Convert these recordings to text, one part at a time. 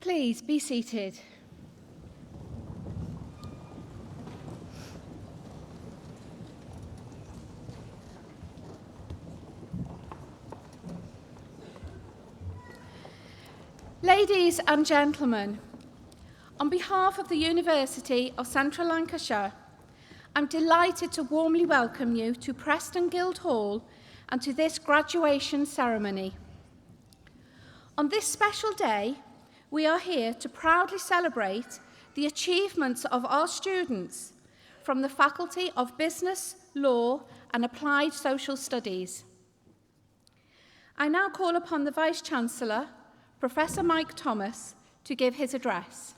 Please be seated. Ladies and gentlemen, on behalf of the University of Central Lancashire, I'm delighted to warmly welcome you to Preston Guild Hall and to this graduation ceremony. On this special day, we are here to proudly celebrate the achievements of our students from the Faculty of Business, Law and Applied Social Studies. I now call upon the Vice-Chancellor, Professor Mike Thomas, to give his address.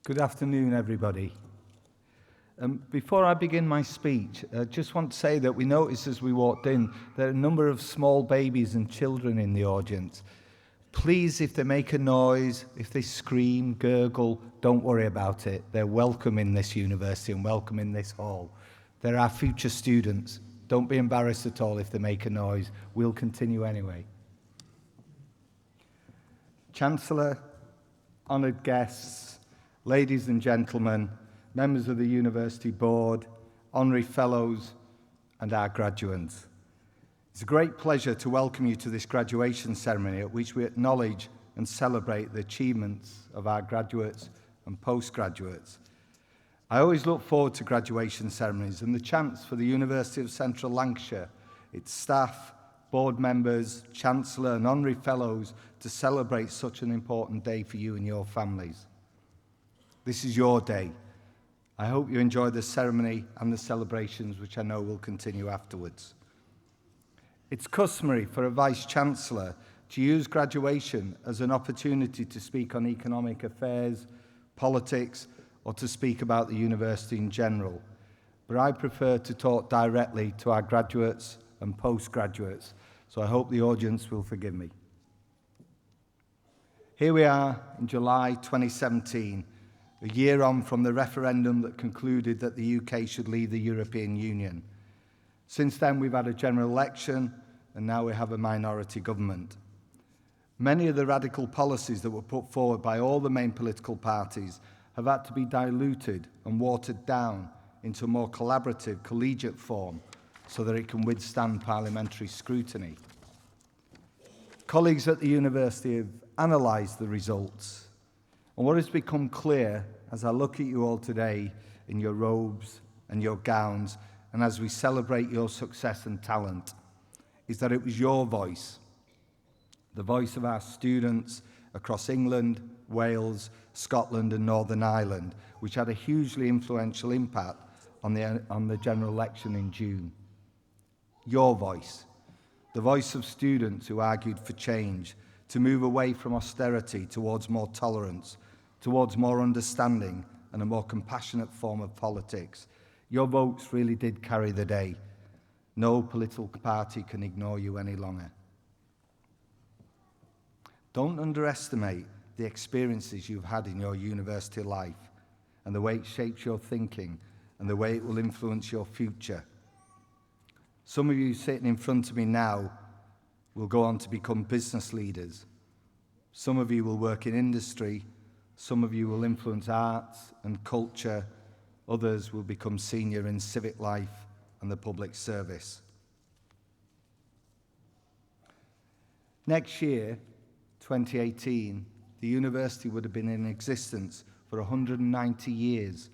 Good afternoon, everybody. Before I begin my speech, I just want to say that we noticed as we walked in there are a number of small babies and children in the audience. Please, if they make a noise, if they scream, gurgle, don't worry about it. They're welcome in this university and welcome in this hall. They're our future students. Don't be embarrassed at all if they make a noise. We'll continue anyway. Chancellor, honoured guests, ladies and gentlemen, members of the University Board, Honorary Fellows, and our graduates. It's a great pleasure to welcome you to this graduation ceremony at which we acknowledge and celebrate the achievements of our graduates and postgraduates. I always look forward to graduation ceremonies and the chance for the University of Central Lancashire, its staff, board members, Chancellor and Honorary Fellows to celebrate such an important day for you and your families. This is your day. I hope you enjoy the ceremony and the celebrations, which I know will continue afterwards. It's customary for a Vice-Chancellor to use graduation as an opportunity to speak on economic affairs, politics, or to speak about the university in general. But I prefer to talk directly to our graduates and postgraduates, so I hope the audience will forgive me. Here we are in July 2017, a year on from the referendum that concluded that the UK should leave the European Union. Since then, we've had a general election, and now we have a minority government. Many of the radical policies that were put forward by all the main political parties have had to be diluted and watered down into a more collaborative, collegiate form so that it can withstand parliamentary scrutiny. Colleagues at the university have analysed the results, and what has become clear as I look at you all today in your robes and your gowns, and as we celebrate your success and talent, is that it was your voice, the voice of our students across England, Wales, Scotland and Northern Ireland, which had a hugely influential impact on the general election in June. Your voice, the voice of students who argued for change, to move away from austerity towards more tolerance, towards more understanding and a more compassionate form of politics. Your votes really did carry the day. No political party can ignore you any longer. Don't underestimate the experiences you've had in your university life and the way it shapes your thinking and the way it will influence your future. Some of you sitting in front of me now will go on to become business leaders. Some of you will work in industry. Some of you will influence arts and culture. Others will become senior in civic life and the public service. Next year, 2018, the university would have been in existence for 190 years.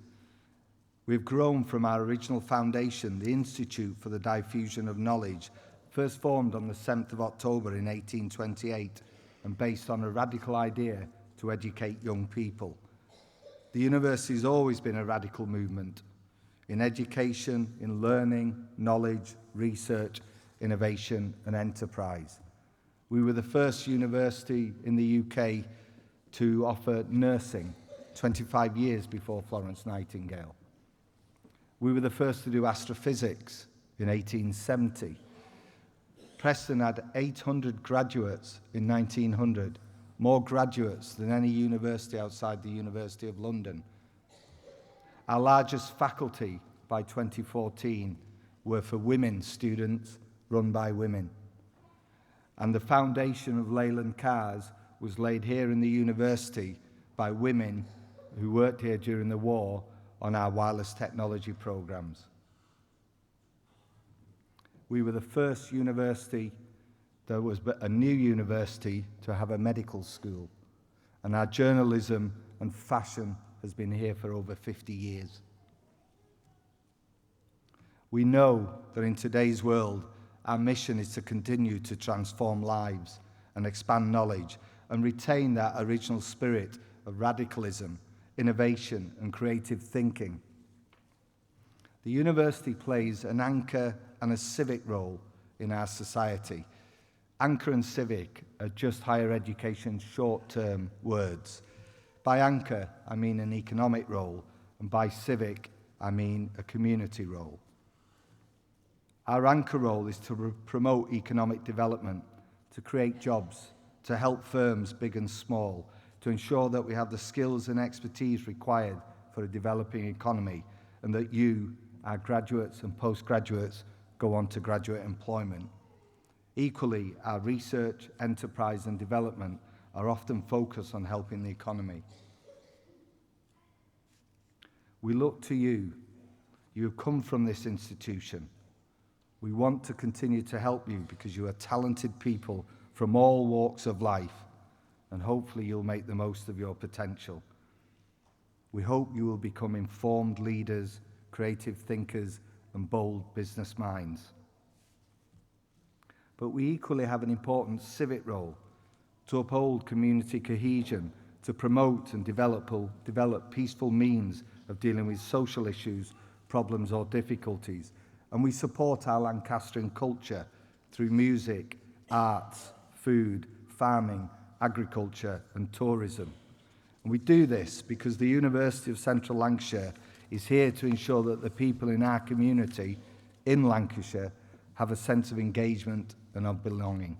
We've grown from our original foundation, the Institute for the Diffusion of Knowledge, first formed on the 7th of October in 1828 and based on a radical idea to educate young people. The university has always been a radical movement in education, in learning, knowledge, research, innovation and enterprise. We were the first university in the UK to offer nursing 25 years before Florence Nightingale. We were the first to do astrophysics in 1870. Preston had 800 graduates in 1900, more graduates than any university outside the University of London. Our largest faculty by 2014 were for women students run by women. And the foundation of Leyland Cars was laid here in the university by women who worked here during the war on our wireless technology programs. We were the first university, there was a new university, to have a medical school. And our journalism and fashion has been here for over 50 years. We know that in today's world, our mission is to continue to transform lives and expand knowledge and retain that original spirit of radicalism, innovation, and creative thinking. The university plays an anchor and a civic role in our society. Anchor and civic are just higher education's short-term words. By anchor, I mean an economic role, and by civic, I mean a community role. Our anchor role is to promote economic development, to create jobs, to help firms big and small, to ensure that we have the skills and expertise required for a developing economy, and that you, our graduates and postgraduates, go on to graduate employment. Equally, our research, enterprise, and development are often focused on helping the economy. We look to you. You have come from this institution. We want to continue to help you because you are talented people from all walks of life, and hopefully you'll make the most of your potential. We hope you will become informed leaders, creative thinkers, and bold business minds. But we equally have an important civic role to uphold community cohesion, to promote and develop peaceful means of dealing with social issues, problems, or difficulties. And we support our Lancastrian culture through music, arts, food, farming, agriculture, and tourism. And we do this because the University of Central Lancashire is here to ensure that the people in our community in Lancashire have a sense of engagement and of belonging.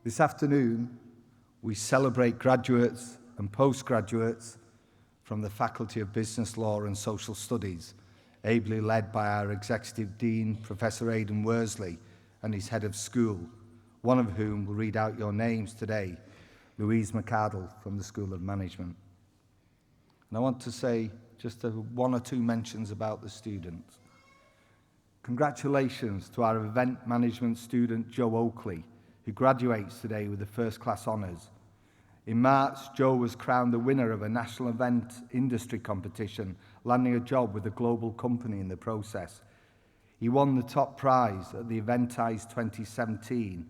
This afternoon, we celebrate graduates and postgraduates from the Faculty of Business Law and Social Studies, ably led by our Executive Dean, Professor Aidan Worsley, and his head of school, one of whom will read out your names today, Louise McArdle from the School of Management. And I want to say just one or two mentions about the students. Congratulations to our event management student, Joe Oakley, who graduates today with the first class honours. In March, Joe was crowned the winner of a national event industry competition, landing a job with a global company in the process. He won the top prize at the Eventize 2017,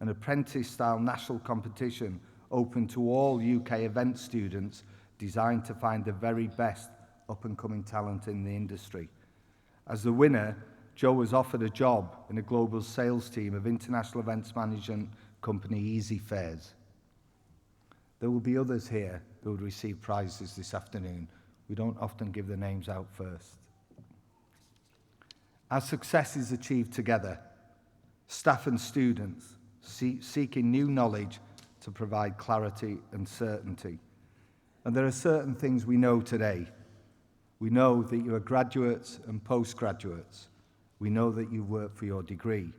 an apprentice-style national competition open to all UK event students designed to find the very best up-and-coming talent in the industry. As the winner, Joe was offered a job in a global sales team of international events management company Easy Fairs. There will be others here who will receive prizes this afternoon. We don't often give the names out first. Our success is achieved together, staff and students, seeking new knowledge to provide clarity and certainty. And there are certain things we know today. We know that you are graduates and postgraduates. We know that you work for your degree.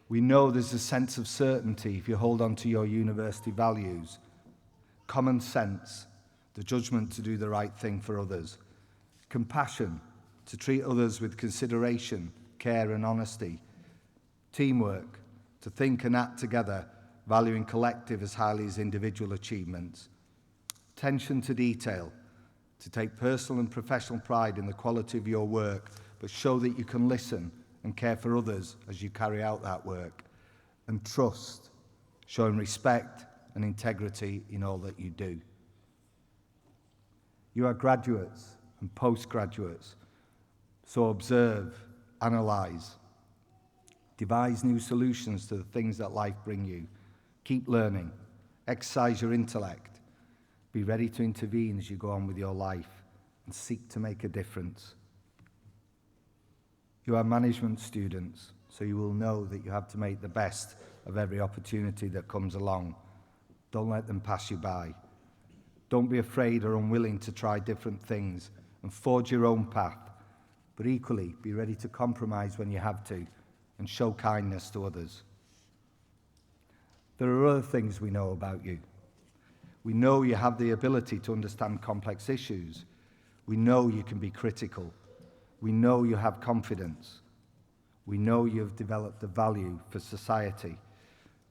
We know there's a sense of certainty if you hold on to your university values. Common sense, the judgment to do the right thing for others. Compassion, to treat others with consideration, care and honesty. Teamwork, to think and act together, valuing collective as highly as individual achievements. Attention to detail, to take personal and professional pride in the quality of your work, but show that you can listen and care for others as you carry out that work. And trust, showing respect and integrity in all that you do. You are graduates and postgraduates, so observe, analyse, devise new solutions to the things that life brings you. Keep learning, exercise your intellect, be ready to intervene as you go on with your life and seek to make a difference. You are management students, so you will know that you have to make the best of every opportunity that comes along. Don't let them pass you by. Don't be afraid or unwilling to try different things and forge your own path. But equally, be ready to compromise when you have to and show kindness to others. There are other things we know about you. We know you have the ability to understand complex issues. We know you can be critical. We know you have confidence. We know you have developed a value for society.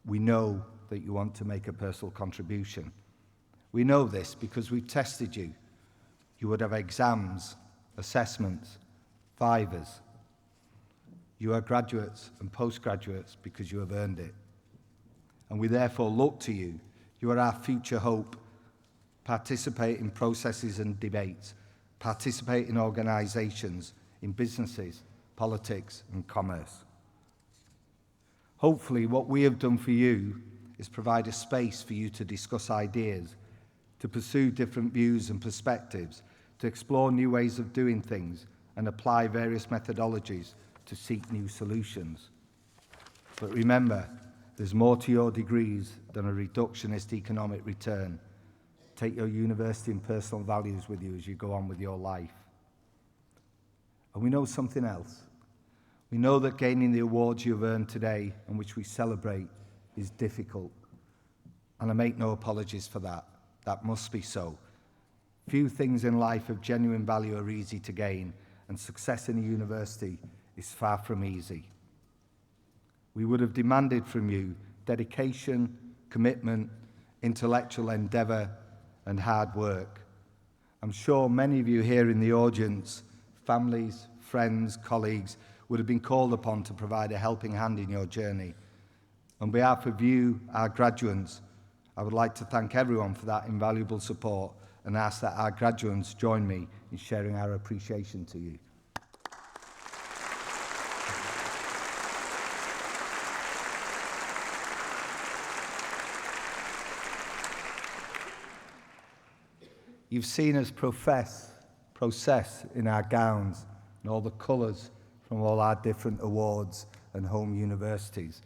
We know that you want to make a personal contribution. We know this because we've tested you. You would have exams, assessments, vivas. You are graduates and postgraduates because you have earned it. And we therefore look to you. You are our future hope. Participate in processes and debates. Participate in organisations, in businesses, politics and commerce. Hopefully, what we have done for you is provide a space for you to discuss ideas, to pursue different views and perspectives, to explore new ways of doing things and apply various methodologies to seek new solutions. But remember, there's more to your degrees than a reductionist economic return. Take your university and personal values with you as you go on with your life. And we know something else. We know that gaining the awards you've earned today and which we celebrate is difficult. And I make no apologies for that. That must be so. Few things in life of genuine value are easy to gain, and success in a university is far from easy. We would have demanded from you dedication, commitment, intellectual endeavour, and hard work. I'm sure many of you here in the audience, families, friends, colleagues, would have been called upon to provide a helping hand in your journey. On behalf of you, our graduates, I would like to thank everyone for that invaluable support and ask that our graduates join me in sharing our appreciation to you. You've seen us process in our gowns and all the colours from all our different awards and home universities.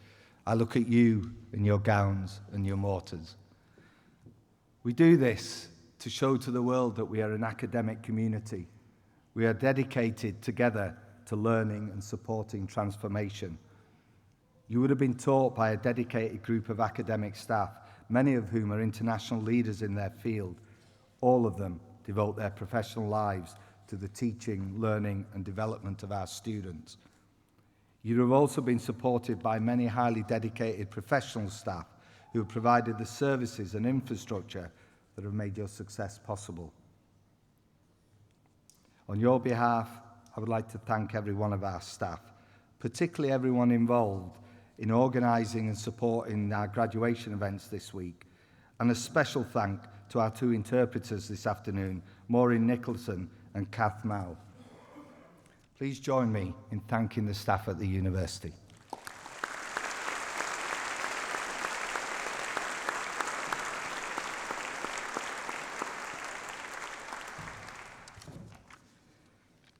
I look at you in your gowns and your mortars. We do this to show to the world that we are an academic community. We are dedicated together to learning and supporting transformation. You would have been taught by a dedicated group of academic staff, many of whom are international leaders in their field. All of them devote their professional lives to the teaching, learning, and development of our students. You have also been supported by many highly dedicated professional staff who have provided the services and infrastructure that have made your success possible. On your behalf, I would like to thank every one of our staff, particularly everyone involved in organising and supporting our graduation events this week, and a special thank to our two interpreters this afternoon, Maureen Nicholson and Kath Mao. Please join me in thanking the staff at the university.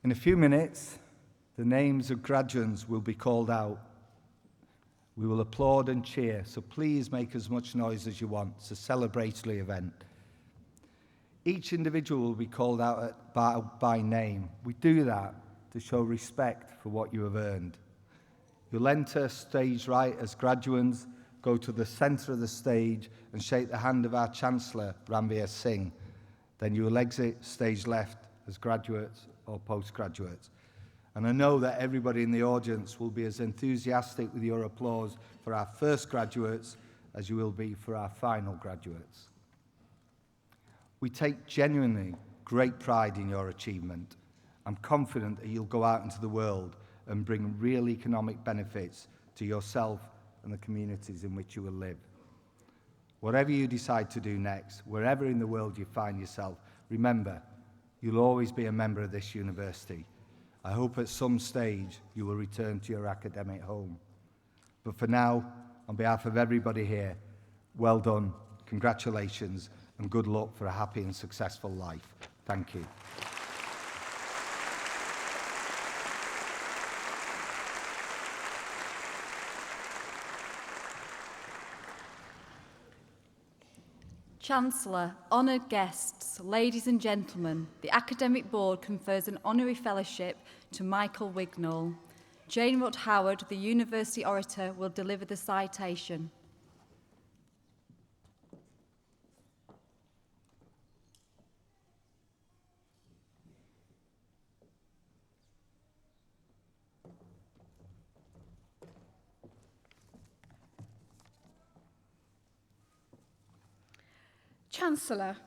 In a few minutes, the names of graduates will be called out. We will applaud and cheer, so please make as much noise as you want. It's a celebratory event. Each individual will be called out by name. We do that to show respect for what you have earned. You'll enter stage right as graduates, go to the centre of the stage and shake the hand of our Chancellor, Ranveer Singh. Then you will exit stage left as graduates or postgraduates. And I know that everybody in the audience will be as enthusiastic with your applause for our first graduates as you will be for our final graduates. We take genuinely great pride in your achievement. I'm confident that you'll go out into the world and bring real economic benefits to yourself and the communities in which you will live. Whatever you decide to do next, wherever in the world you find yourself, remember, you'll always be a member of this university. I hope at some stage you will return to your academic home. But for now, on behalf of everybody here, well done, congratulations, and good luck for a happy and successful life. Thank you. Chancellor, honoured guests, ladies and gentlemen, the Academic Board confers an Honorary Fellowship to Michael Wignall. Jane RUTT-HOWARD, the University Orator, will deliver the citation. Chancellor,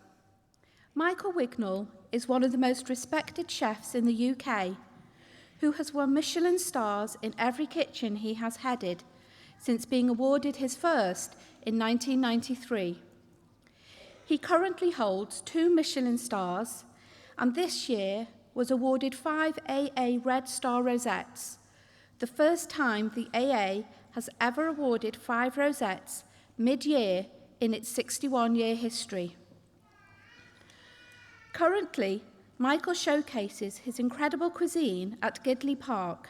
Michael Wignall is one of the most respected chefs in the UK, who has won Michelin stars in every kitchen he has headed since being awarded his first in 1993. He currently holds 2 Michelin stars and this year was awarded 5 AA Red Star rosettes, the first time the AA has ever awarded 5 rosettes mid-year in its 61-year history. Currently, Michael showcases his incredible cuisine at Gidley Park,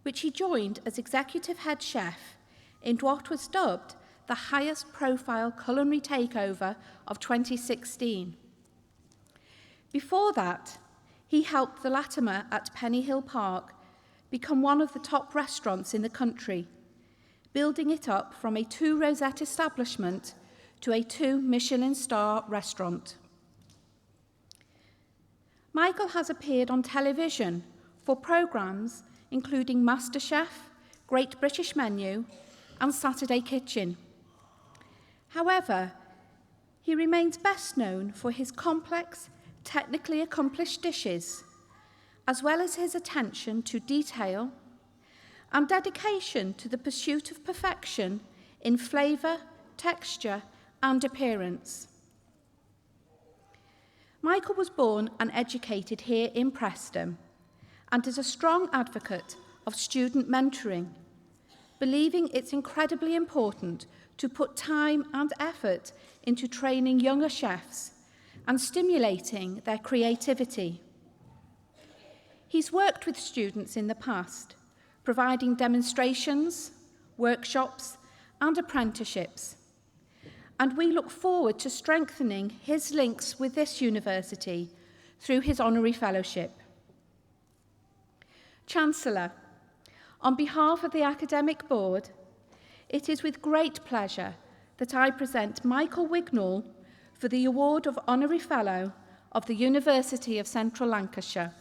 which he joined as executive head chef in what was dubbed the highest profile culinary takeover of 2016. Before that, he helped the Latimer at Pennyhill Park become one of the top restaurants in the country, building it up from a 2 rosette establishment to a 2 Michelin star restaurant. Michael has appeared on television for programmes including MasterChef, Great British Menu and Saturday Kitchen. However, he remains best known for his complex, technically accomplished dishes, as well as his attention to detail and dedication to the pursuit of perfection in flavour, texture and appearance. Michael was born and educated here in Preston and is a strong advocate of student mentoring, believing it's incredibly important to put time and effort into training younger chefs and stimulating their creativity. He's worked with students in the past, providing demonstrations, workshops and apprenticeships, and we look forward to strengthening his links with this university through his Honorary Fellowship. Chancellor, on behalf of the Academic Board, it is with great pleasure that I present Michael Wignall for the award of Honorary Fellow of the University of Central Lancashire.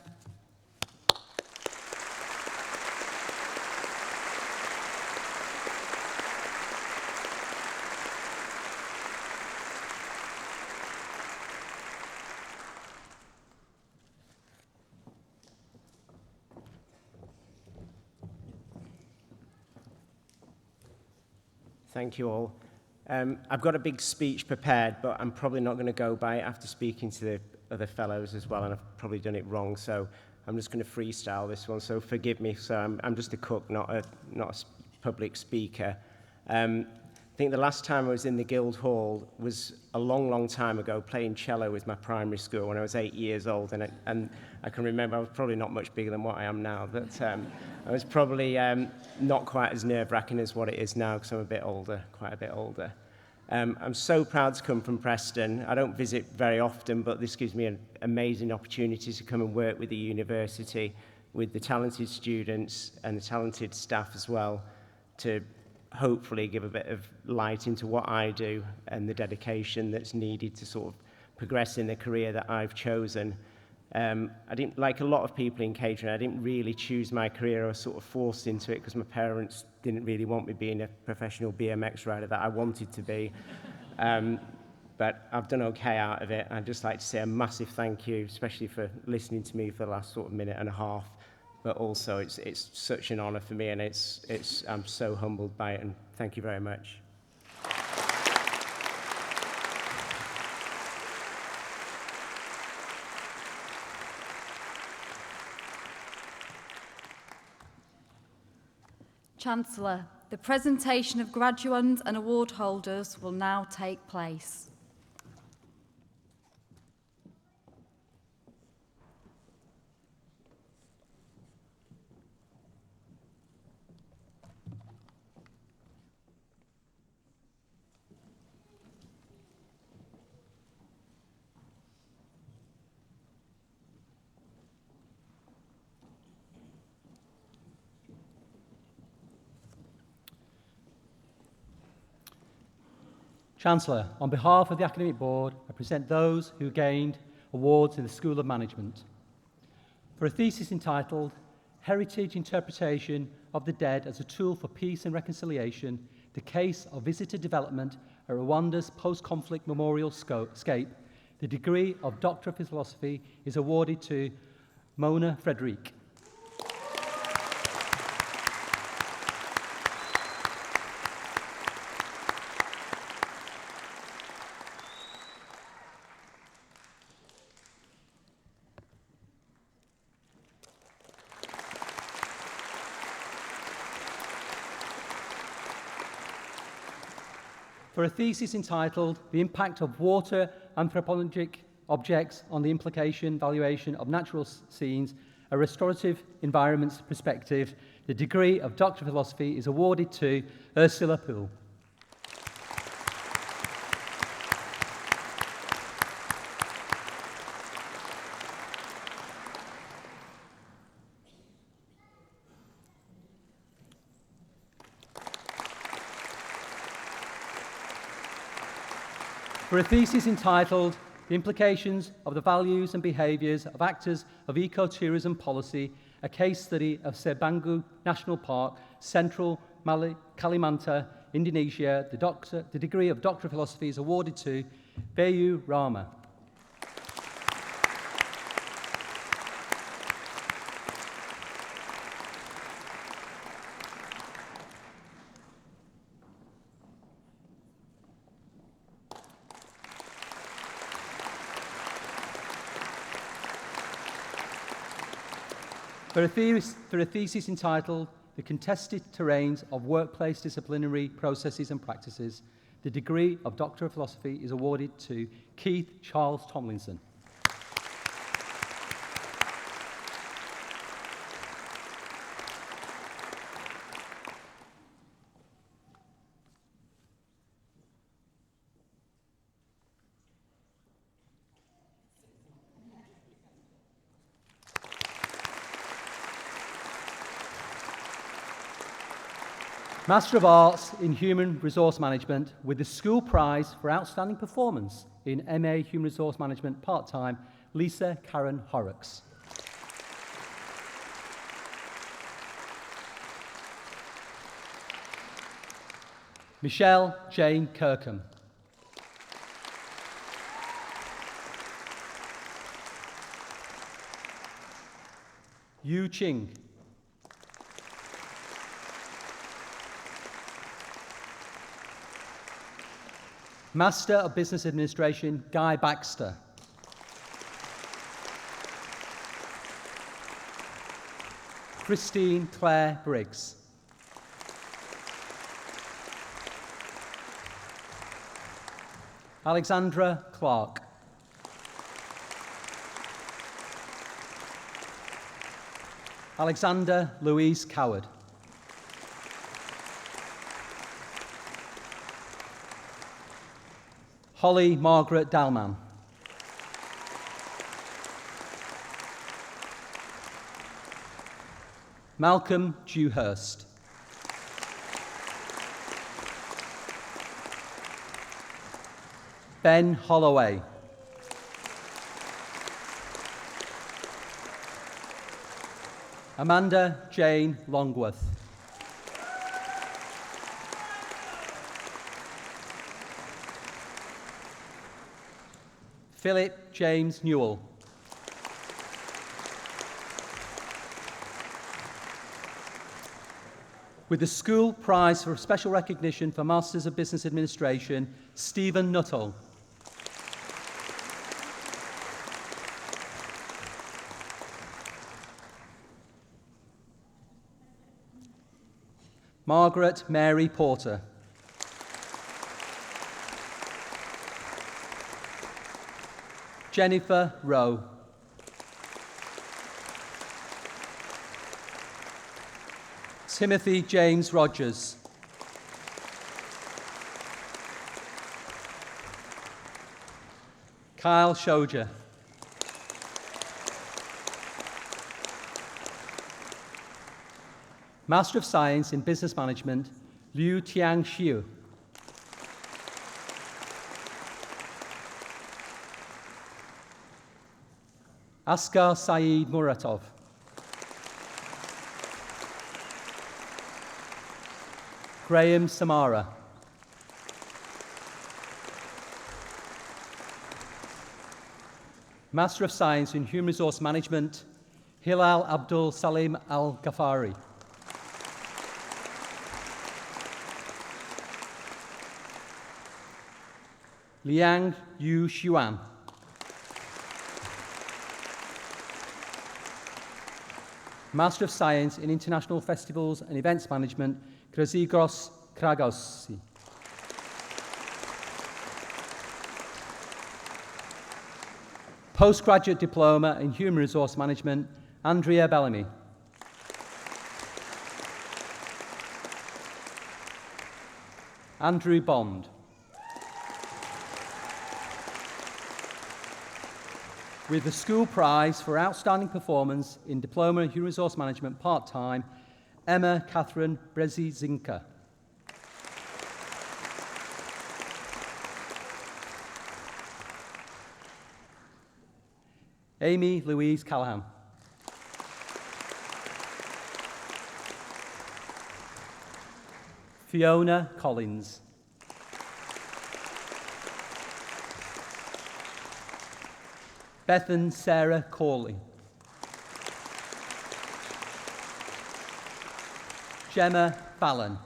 Thank you all. I've got a big speech prepared, but I'm probably not going to go by it after speaking to the other fellows as well, and I've probably done it wrong, so I'm just going to freestyle this one, so forgive me. So I'm just a cook, not a public speaker. I think the last time I was in the Guild Hall was a long, long time ago, playing cello with my primary school when I was 8 years old, and I can remember I was probably not much bigger than what I am now, but I was probably not quite as nerve-wracking as what it is now because I'm a bit older, quite a bit older. I'm so proud to come from Preston. I don't visit very often, but this gives me an amazing opportunity to come and work with the university, with the talented students and the talented staff as well, to hopefully give a bit of light into what I do and the dedication that's needed to sort of progress in the career that I've chosen. I didn't, like a lot of people in catering, I didn't really choose my career. I was sort of forced into it because my parents didn't really want me being a professional BMX rider that I wanted to be. But I've done okay out of it. I'd just like to say a massive thank you, especially for listening to me for the last sort of minute and a half. But also, it's such an honour for me, and I'm so humbled by it, and thank you very much. Chancellor, the presentation of graduands and award holders will now take place. Chancellor, on behalf of the Academic Board, I present those who gained awards in the School of Management. For a thesis entitled Heritage Interpretation of the Dead as a Tool for Peace and Reconciliation, the Case of Visitor Development at Rwanda's Post-Conflict Memorial Scape, the degree of Doctor of Philosophy is awarded to Mona Frederick. For a thesis entitled The Impact of Water Anthropologic Objects on the Implication Valuation of Natural Scenes, a Restorative Environments Perspective, the degree of Doctor of Philosophy is awarded to Ursula Poole. For a thesis entitled The Implications of the Values and Behaviours of Actors of Ecotourism Policy, a case study of Sebangu National Park, Central Kalimantan, Indonesia, the degree of Doctor of Philosophy is awarded to Bayu Rama. For a thesis entitled The Contested Terrains of Workplace Disciplinary Processes and Practices, the degree of Doctor of Philosophy is awarded to Keith Charles Tomlinson. Master of Arts in Human Resource Management with the School Prize for Outstanding Performance in MA Human Resource Management Part-Time, Lisa Karen Horrocks. Michelle Jane Kirkham. Yu Ching. Master of Business Administration, Guy Baxter. Christine Claire Briggs. Alexandra Clark. Alexander Louise Coward. Holly Margaret Dalman. Malcolm Dewhurst. Ben Holloway. Amanda Jane Longworth. Philip James Newell. With the School Prize for Special Recognition for Masters of Business Administration, Stephen Nuttall. Margaret Mary Porter. Jennifer Rowe. Timothy James Rogers. Kyle Shoja. Master of Science in Business Management, Liu Tiang Xiu. Askar Saeed Muratov. Graham Samara. Master of Science in Human Resource Management, Hilal Abdul Salim Al-Ghafari. Liang Yu Xuan. Master of Science in International Festivals and Events Management, Krazigos Kragosi. Postgraduate Diploma in Human Resource Management, Andrea Bellamy. Andrew Bond. With the School Prize for Outstanding Performance in Diploma in Human Resource Management part-time, Emma Catherine Brzezinska. Amy Louise Callahan. Fiona Collins. Bethan Sarah Corley. Gemma Fallon.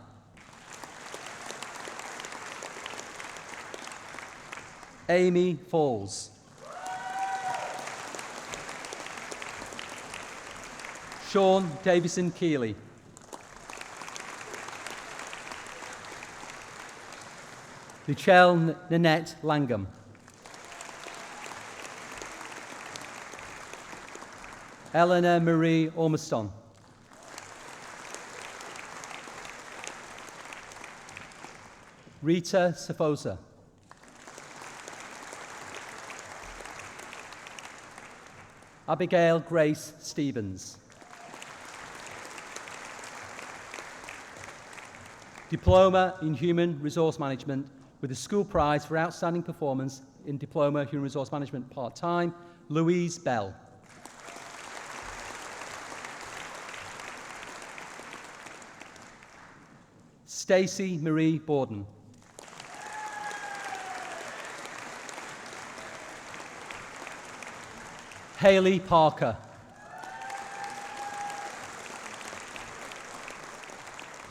Amy Falls. Sean Davison Keeley. Michelle Nanette Langham. Eleanor Marie Ormiston. Rita Safosa. Abigail Grace Stevens. Diploma in Human Resource Management with the School Prize for Outstanding Performance in Diploma Human Resource Management part-time, Louise Bell. Stacey Marie Borden. Hayley Parker.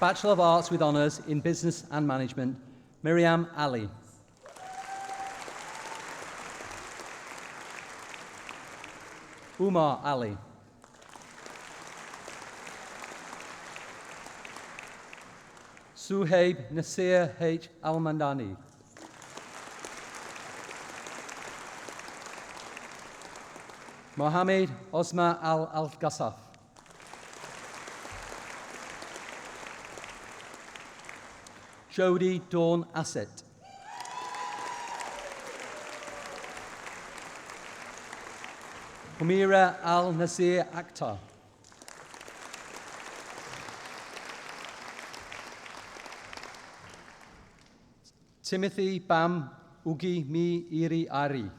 Bachelor of Arts with Honours in Business and Management, Miriam Ali. Umar Ali. Suhaib Nasir H. Al-Mandani. Mohammed Osma Al-Ghassaf. Jody Dawn Asset. Humira Al-Nasir Akhtar. Timothy Bam Ugi Mi Iri Ari.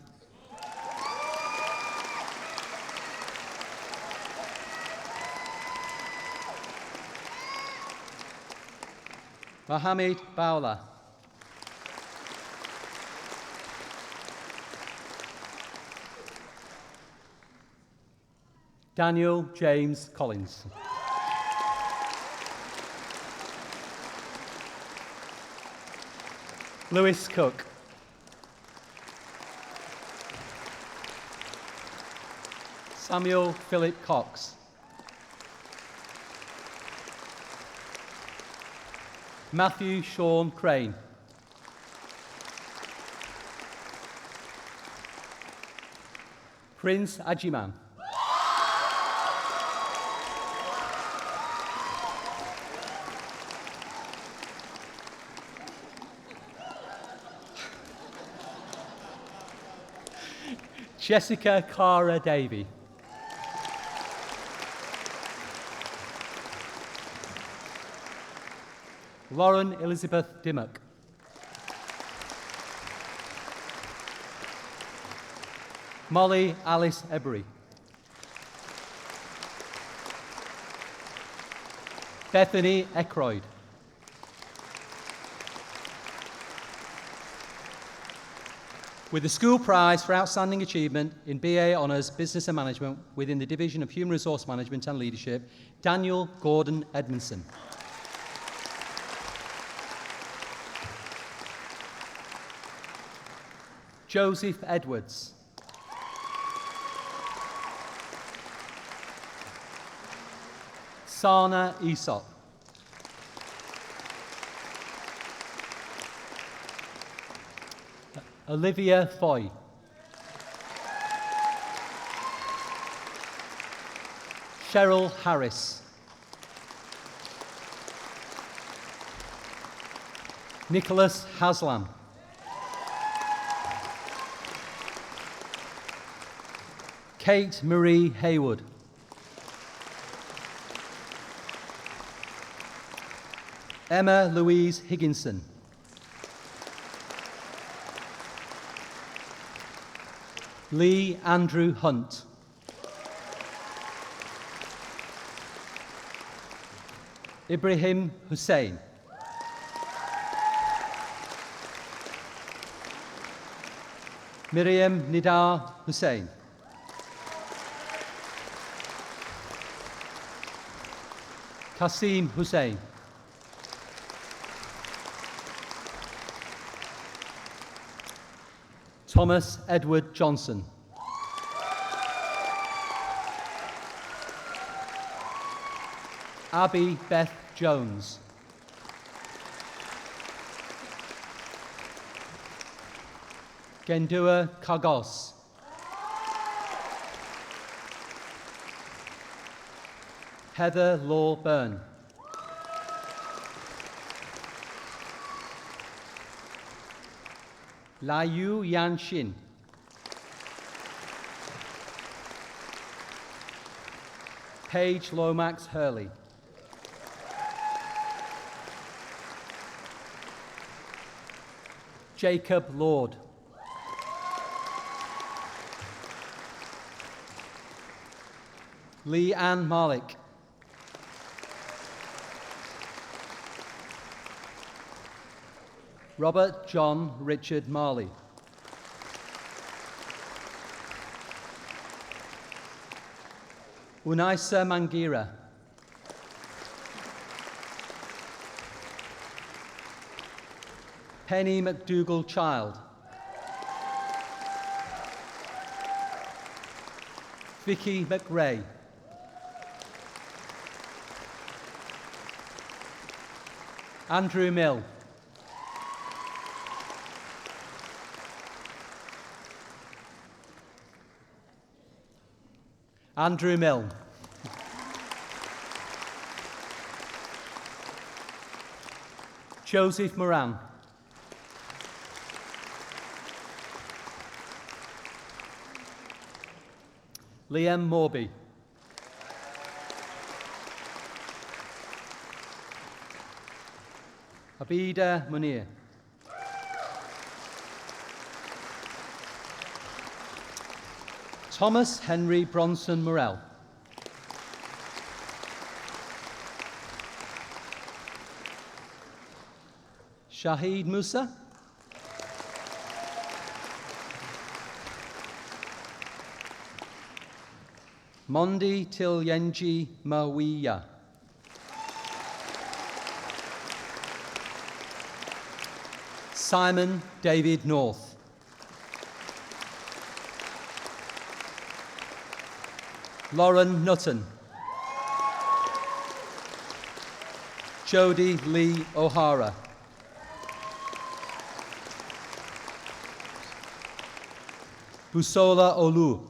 Mohammed Bawla. Daniel James Collins. Lewis Cook. Samuel Philip Cox. Matthew Sean Crane. Prince Ajiman. Jessica Cara Davey. Lauren Elizabeth Dimmock. Molly Alice Ebery. Bethany Eckroyd. With the School Prize for Outstanding Achievement in BA Honours Business and Management within the Division of Human Resource Management and Leadership, Daniel Gordon Edmondson. Joseph Edwards. Sana Aesop. Olivia Foy. Cheryl Harris. Nicholas Haslam. Kate Marie Haywood. Emma Louise Higginson. Lee Andrew Hunt. Ibrahim Hussein. Miriam Nidar Hussein. Kasim Hussein. Thomas Edward Johnson. Abby Beth Jones. Gendua Kagos. Heather Law Byrne. Layu Yan Shin. Paige Lomax Hurley. Jacob Lord. Lee Ann Malik. Robert John Richard Marley. Unaisa Mangira. Penny McDougall Child. Vicky McRae. Andrew Mill. Andrew Mill. Joseph Moran. Liam Morby. Abida Munir. Thomas Henry Bronson Morell. Shahid Musa. Mondi Tilyenji Mawiya. Simon David North. Lauren Nutton. Jodie Lee O'Hara. Busola Olu.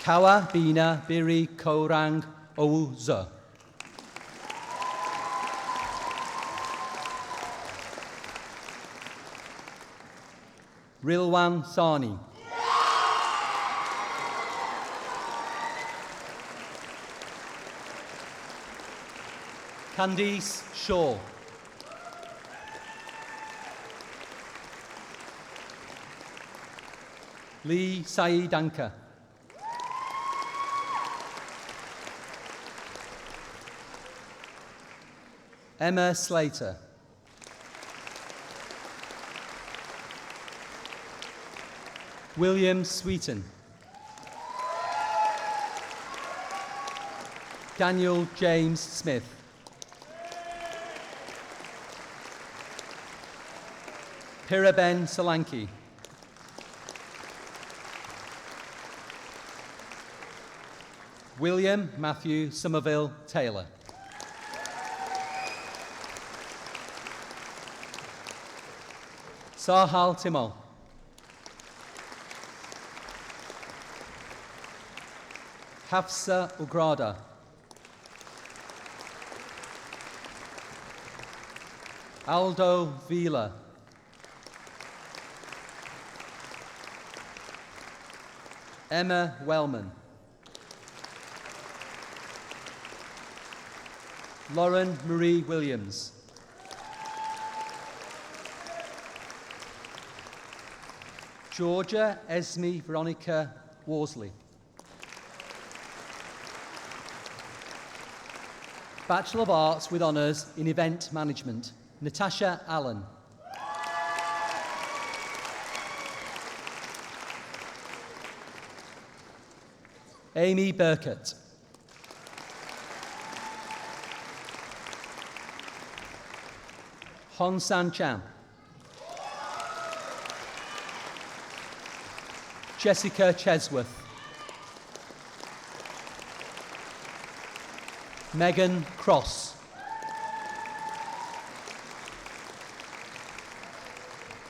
Kawa Bina Biri Korang Ouza. Rilwan Sani. Candice Shaw. Lee Saeed Anka. Emma Slater. William Sweeton. Daniel James Smith. Piraben Solanki. William Matthew Somerville Taylor. Sahal Timol. Hafsa Ugrada. Aldo Vila. Emma Wellman. Lauren Marie Williams. Georgia Esme Veronica Worsley. Bachelor of Arts with Honours in Event Management, Natasha Allen. Amy Burkett. Hon San Chan. Jessica Chesworth. Megan Cross.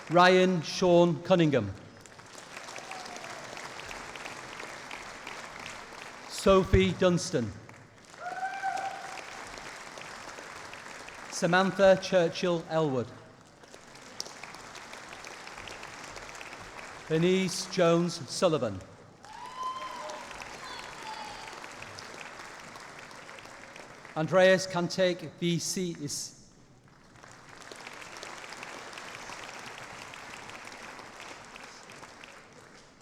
Ryan Sean Cunningham. Sophie Dunstan. Samantha Churchill Elwood. Bernice Jones Sullivan. Andreas Kantek VC is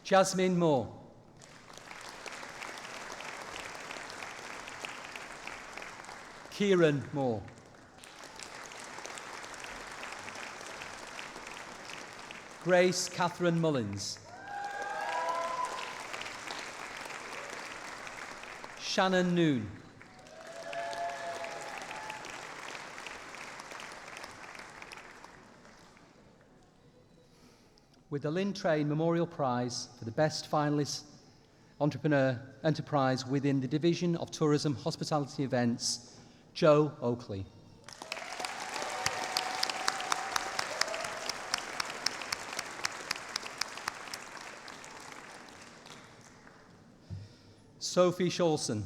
Jasmine Moore. Kieran Moore. Grace Catherine Mullins. Shannon Noon. With the Lynn Train Memorial Prize for the Best Finalist Entrepreneur Enterprise within the Division of Tourism Hospitality Events, Joe Oakley. Sophie Scholson.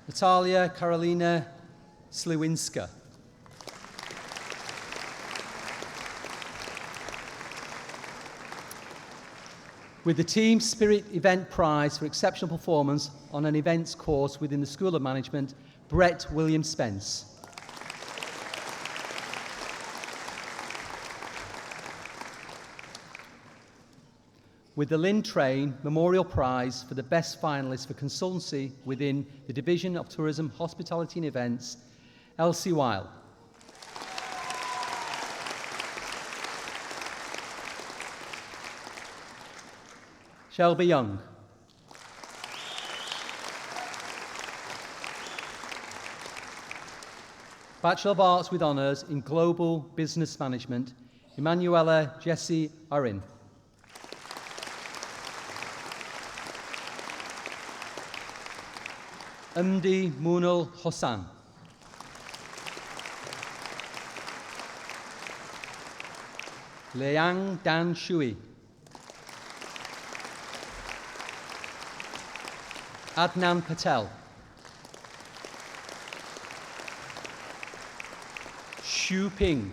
Natalia Karolina Sliwinska. With the Team Spirit Event Prize for exceptional performance on an events course within the School of Management, Brett William Spence. With the Lynn Train Memorial Prize for the Best Finalist for Consultancy within the Division of Tourism, Hospitality and Events, Elsie Weil. Shelby Young. Bachelor of Arts with Honours in Global Business Management, Emanuela Jessie Arin. Umdi Munal Hossan. Liang Dan Shui. Adnan Patel. Xu Ping.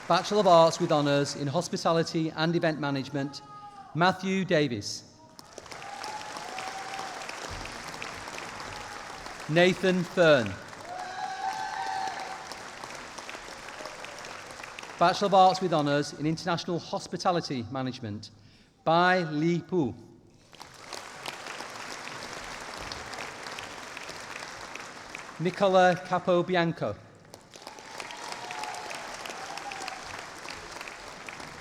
Bachelor of Arts with Honours in Hospitality and Event Management, Matthew Davis. Nathan Fern. Bachelor of Arts with Honours in International Hospitality Management, Bai Li Pu. Nicola Capobianco.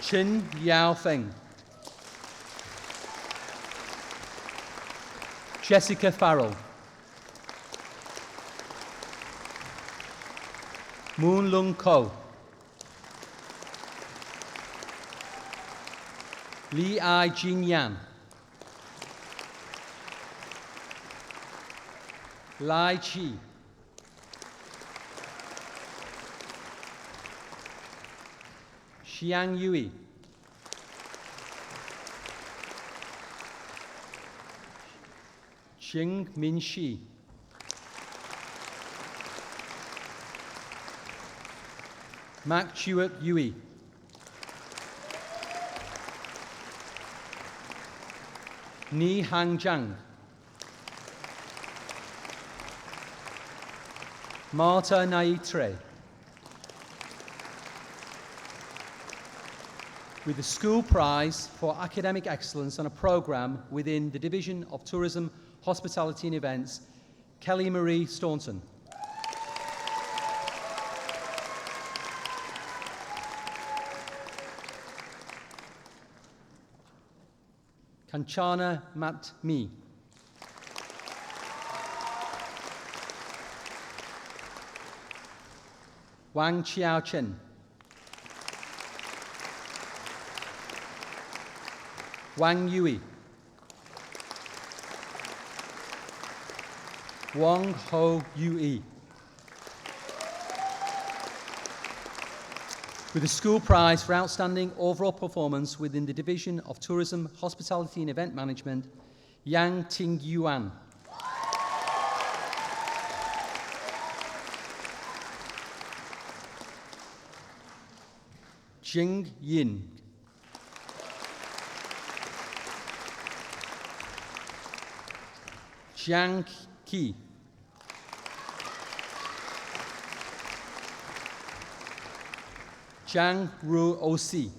Chin Yao Feng. Jessica Farrell. Moon Lung Ko. Li Ai Jin Yan. Lai Chi. Xiang Yui. Xing Min Shi. Mak Chuak Yui. Ni Hang Zhang. Marta Naitre. With the School Prize for Academic Excellence on a programme within the Division of Tourism, Hospitality and Events, Kelly Marie Staunton. Kanchana Mat Mi. Wang Chiao Chen. Wang Yui. Wang Ho Yui. With the School Prize for Outstanding Overall Performance within the Division of Tourism, Hospitality and Event Management, Yang Ting Yuan. Jing Yin. Jiang Qi. Zhang Ru Osi.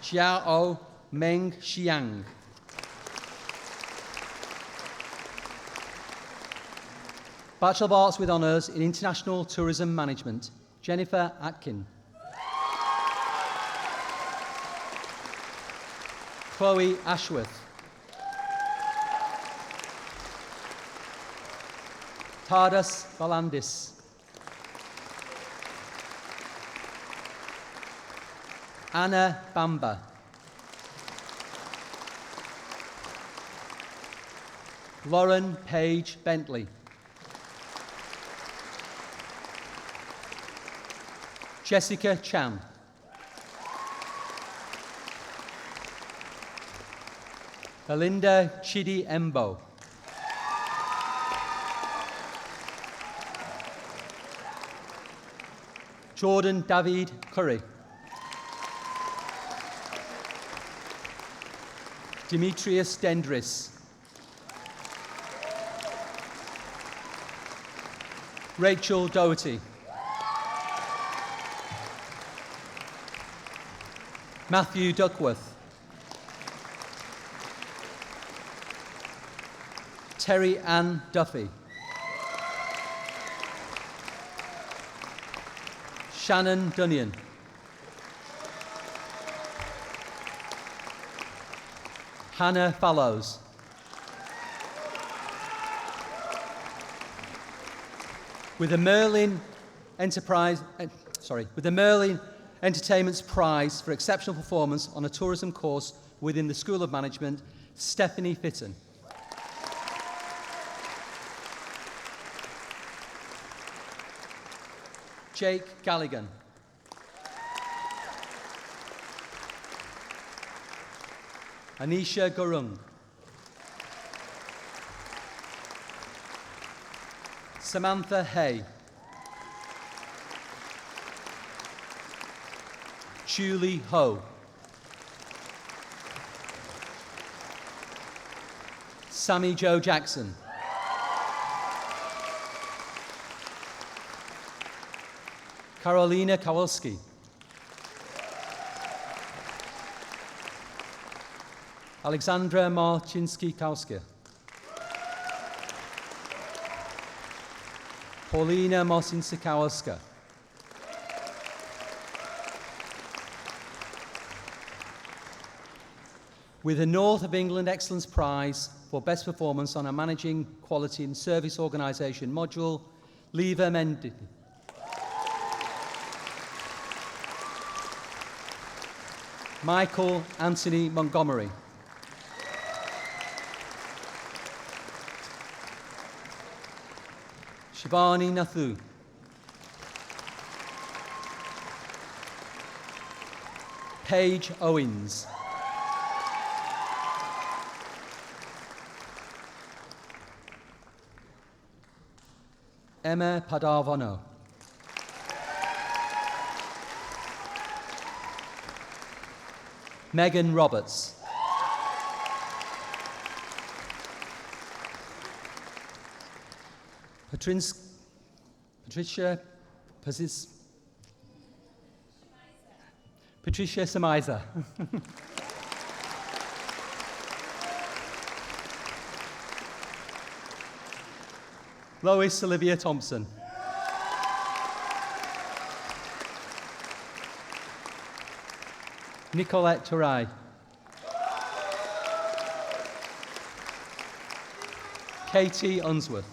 Xiao Meng Xiang. Bachelor of Arts with Honours in International Tourism Management, Jennifer Atkin. Chloe Ashworth. Tardas Valandis. Anna Bamba. Lauren Page Bentley. Jessica Chan. Belinda Chidi Embo. Jordan David Curry. Demetrius Dendris. Rachel Doherty. Matthew Duckworth. Terry Ann Duffy. Shannon Dunnion. Hannah Fallows. With the Merlin Entertainment's Prize for Exceptional Performance on a Tourism Course within the School of Management, Stephanie Fitton. Jake Galligan. Anisha Gurung. Samantha Hay. Julie Ho. Sammy Joe Jackson. Carolina Kowalski. Alexandra Marcinski-Kowska. Paulina Mosinsikowska. With the North of England Excellence Prize for Best Performance on a Managing Quality and Service Organisation module, Leva Mendy. Michael Anthony Montgomery. Shivani Nathu. Paige Owens. Emma Padavano. Megan Roberts. Patricia Samiza. Lois Olivia Thompson. Nicolette Turay. Katie Unsworth.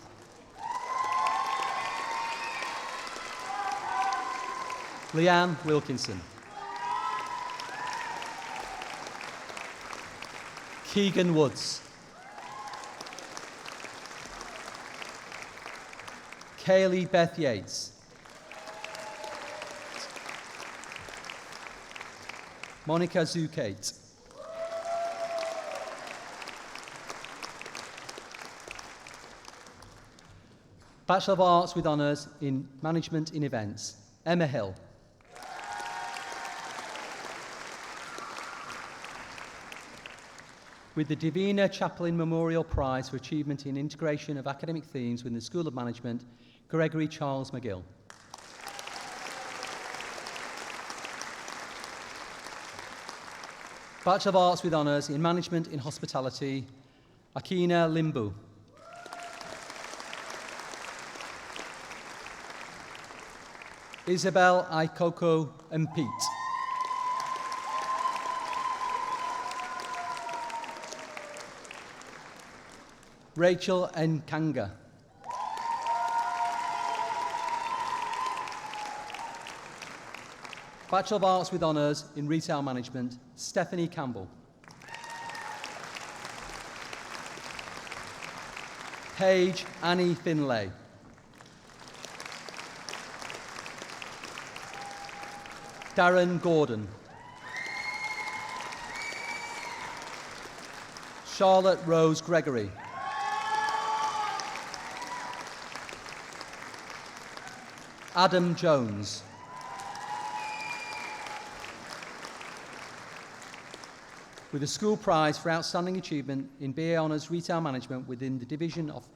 Leanne Wilkinson. Keegan Woods. Kaylee Beth Yates. Monica Zukate. Bachelor of Arts with Honours in Management in Events, Emma Hill. With the Davina Chaplin Memorial Prize for Achievement in Integration of Academic Themes within the School of Management, Gregory Charles McGill. Bachelor of Arts with Honours in Management in Hospitality, Akina Limbu. Isabel Aikoko and Pete. Rachel Nkanga. Bachelor of Arts with Honours in Retail Management, Stephanie Campbell. Paige Annie Finlay. Darren Gordon. Charlotte Rose Gregory. Adam Jones. With a school prize for outstanding achievement in BA Honours Retail Management within the Division of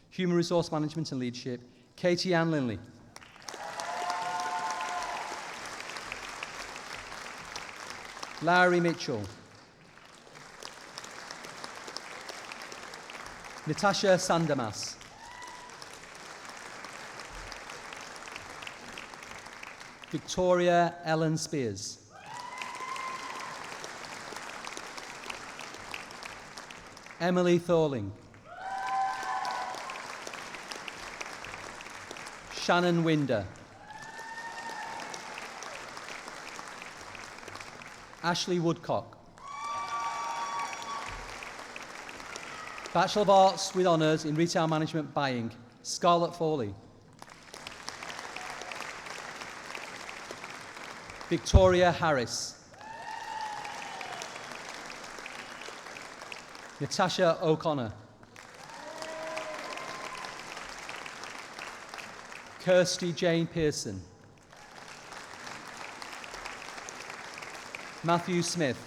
Human Resource Management and Leadership, Katie Ann Linley. Larry Mitchell. Natasha Sandamas. Victoria Ellen Spears. Emily Thorling. Shannon Winder. Ashley Woodcock. Bachelor of Arts with Honours in Retail Management Buying, Scarlett Foley. Victoria Harris. Natasha O'Connor. Kirsty Jane Pearson. Matthew Smith.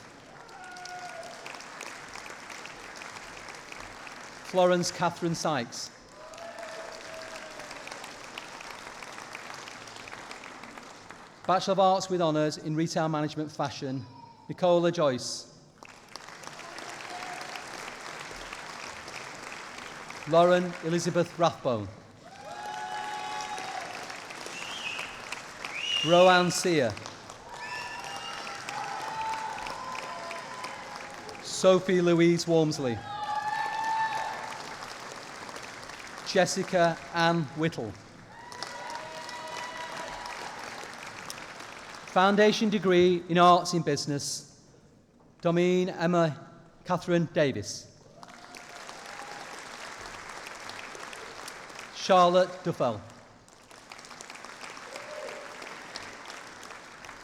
Florence Catherine Sykes. Bachelor of Arts with Honours in Retail Management Fashion, Nicola Joyce. Lauren Elizabeth Rathbone. Roanne Sear. Sophie Louise Walmsley. Jessica Ann Whittle. Foundation degree in Arts in Business, Domine Emma Catherine Davis. Charlotte Duffel.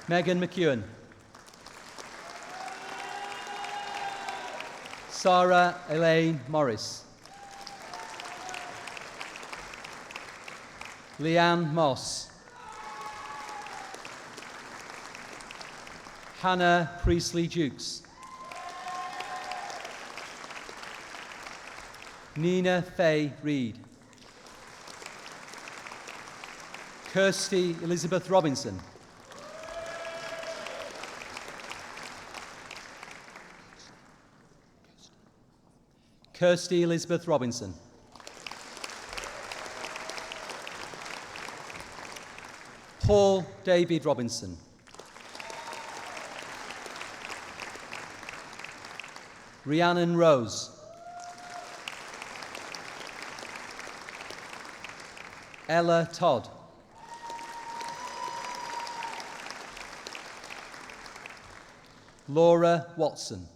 Megan McEwen. Sarah Elaine Morris. Leanne Moss. Hannah Priestley-Jukes. Nina Faye Reid. Kirsty Elizabeth Robinson. Kirsty Elizabeth Robinson. Paul David Robinson. Rhiannon Rose. Ella Todd. Laura Watson.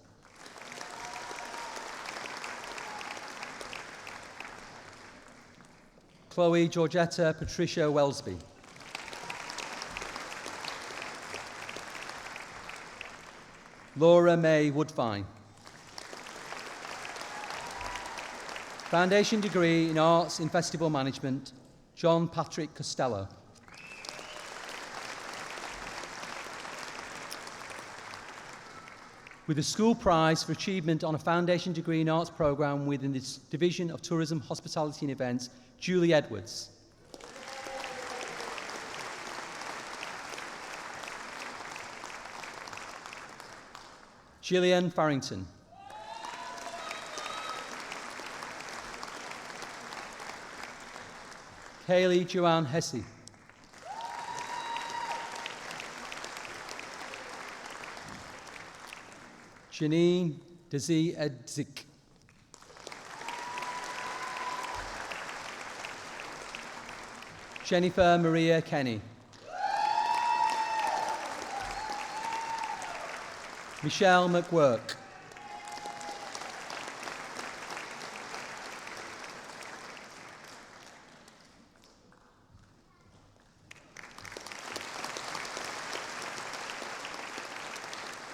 Chloe Georgetta Patricia Welsby. Laura May Woodfine. Foundation degree in Arts in Festival Management, John Patrick Costello. With a school prize for achievement on a foundation degree in arts programme within the Division of Tourism, Hospitality and Events, Julie Edwards. Gillian Farrington. Kaylee Joanne Hesse. Janine Desi Edzik. Jennifer Maria Kenny. Michelle McWork.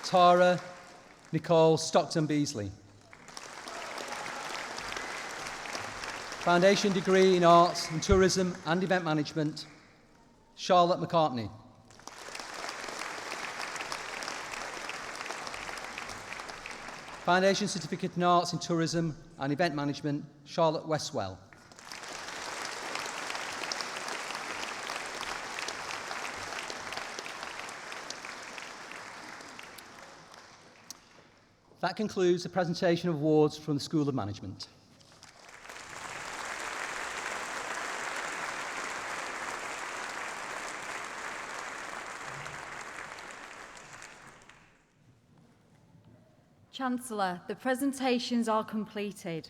Tara Nicole Stockton Beasley. Foundation degree in Arts and Tourism and Event Management, Charlotte McCartney. Foundation Certificate in Arts and Tourism and Event Management, Charlotte Westwell. That concludes the presentation of awards from the School of Management. Chancellor, the presentations are completed.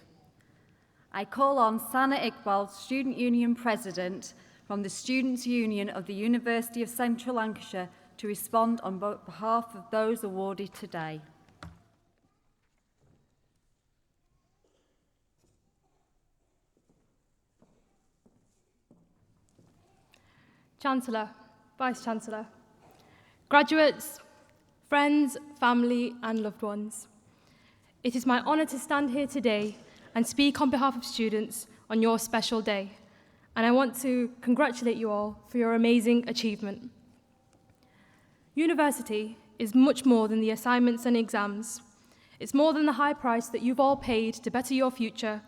I call on Sana Iqbal, Student Union President from the Students' Union of the University of Central Lancashire, to respond on behalf of those awarded today. Chancellor, Vice-Chancellor, graduates, friends, family and loved ones. It is my honour to stand here today and speak on behalf of students on your special day, and I want to congratulate you all for your amazing achievement. University is much more than the assignments and exams. It's more than the high price that you've all paid to better your future,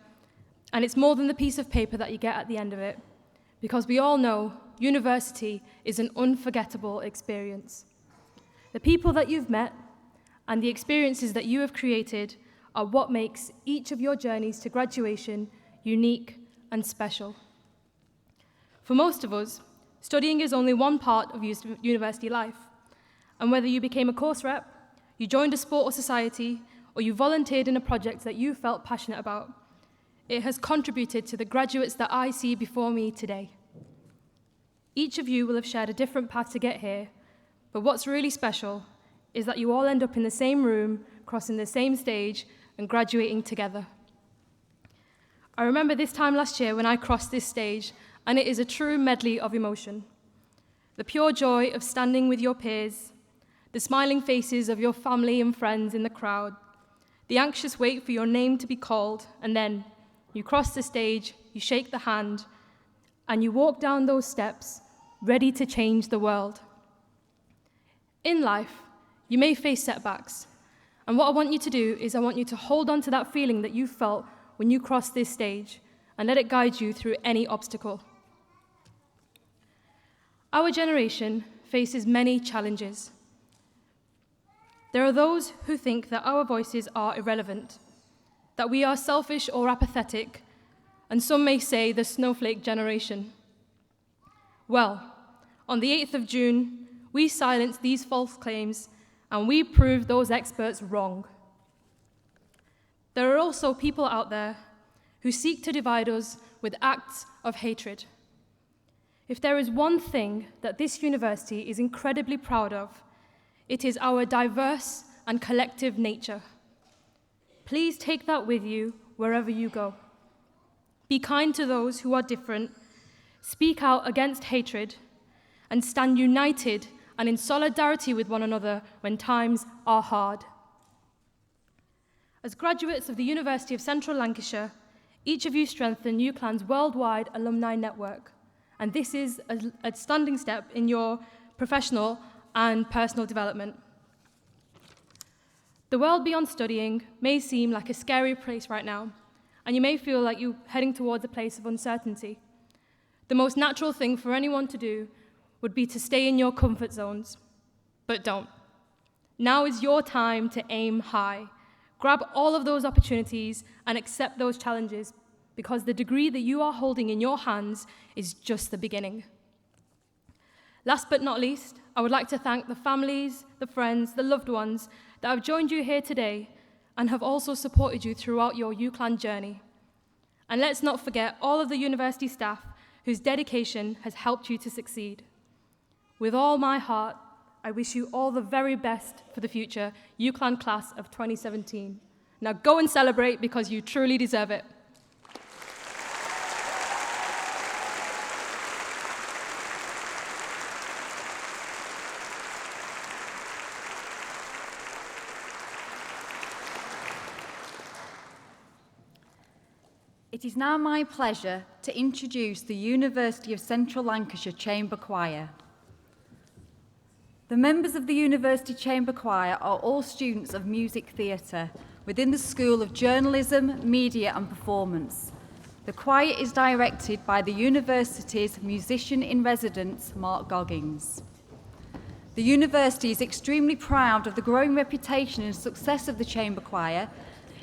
and it's more than the piece of paper that you get at the end of it, because we all know university is an unforgettable experience. The people that you've met and the experiences that you have created are what makes each of your journeys to graduation unique, and special. For most of us, studying is only one part of university life. And whether you became a course rep, you joined a sport or society, or you volunteered in a project that you felt passionate about, it has contributed to the graduates that I see before me today. Each of you will have shared a different path to get here, but what's really special is that you all end up in the same room, crossing the same stage, and graduating together. I remember this time last year when I crossed this stage, and it is a true medley of emotion. The pure joy of standing with your peers, the smiling faces of your family and friends in the crowd, the anxious wait for your name to be called, and then you cross the stage, you shake the hand, and you walk down those steps, ready to change the world. In life, you may face setbacks, and what I want you to do is I want you to hold on to that feeling that you felt when you crossed this stage, and let it guide you through any obstacle. Our generation faces many challenges. There are those who think that our voices are irrelevant, that we are selfish or apathetic, and some may say the snowflake generation. Well, on the 8th of June, we silenced these false claims, and we proved those experts wrong. There are also people out there who seek to divide us with acts of hatred. If there is one thing that this university is incredibly proud of, it is our diverse and collective nature. Please take that with you wherever you go. Be kind to those who are different, speak out against hatred, and stand united and in solidarity with one another when times are hard. As graduates of the University of Central Lancashire, each of you strengthen UCLan's worldwide alumni network, and this is a standing step in your professional and personal development. The world beyond studying may seem like a scary place right now, and you may feel like you're heading towards a place of uncertainty. The most natural thing for anyone to do would be to stay in your comfort zones, but don't. Now is your time to aim high. Grab all of those opportunities and accept those challenges, because the degree that you are holding in your hands is just the beginning. Last but not least, I would like to thank the families, the friends, the loved ones that have joined you here today and have also supported you throughout your UCLan journey. And let's not forget all of the university staff whose dedication has helped you to succeed. With all my heart, I wish you all the very best for the future UCLan class of 2017. Now go and celebrate, because you truly deserve it. It is now my pleasure to introduce the University of Central Lancashire Chamber Choir. The members of the University Chamber Choir are all students of music theatre within the School of Journalism, Media and Performance. The choir is directed by the university's musician-in-residence, Mark Goggins. The university is extremely proud of the growing reputation and success of the Chamber Choir.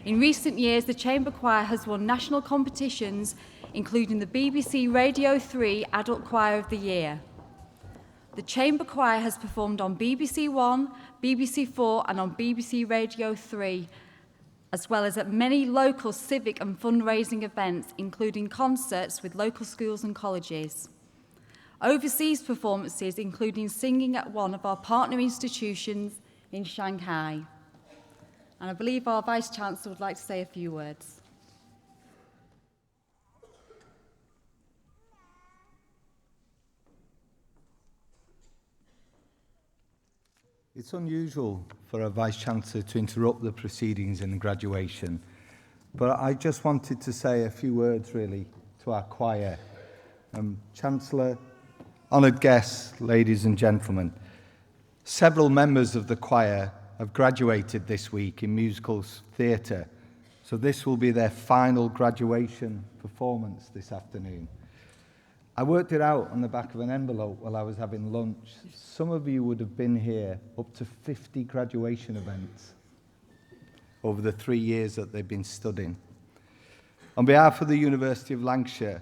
In recent years, the Chamber Choir has won national competitions, including the BBC Radio 3 Adult Choir of the Year. The Chamber Choir has performed on BBC One, BBC 4 and on BBC Radio 3, as well as at many local civic and fundraising events, including concerts with local schools and colleges. Overseas performances, including singing at one of our partner institutions in Shanghai. And I believe our Vice-Chancellor would like to say a few words. It's unusual for a Vice-Chancellor to interrupt the proceedings in graduation, but I just wanted to say a few words really to our choir. Chancellor, honoured guests, ladies and gentlemen, several members of the choir have graduated this week in musicals theatre, so this will be their final graduation performance this afternoon. I worked it out on the back of an envelope while I was having lunch. Some of you would have been here up to 50 graduation events over the 3 years that they've been studying. On behalf of the University of Lancashire,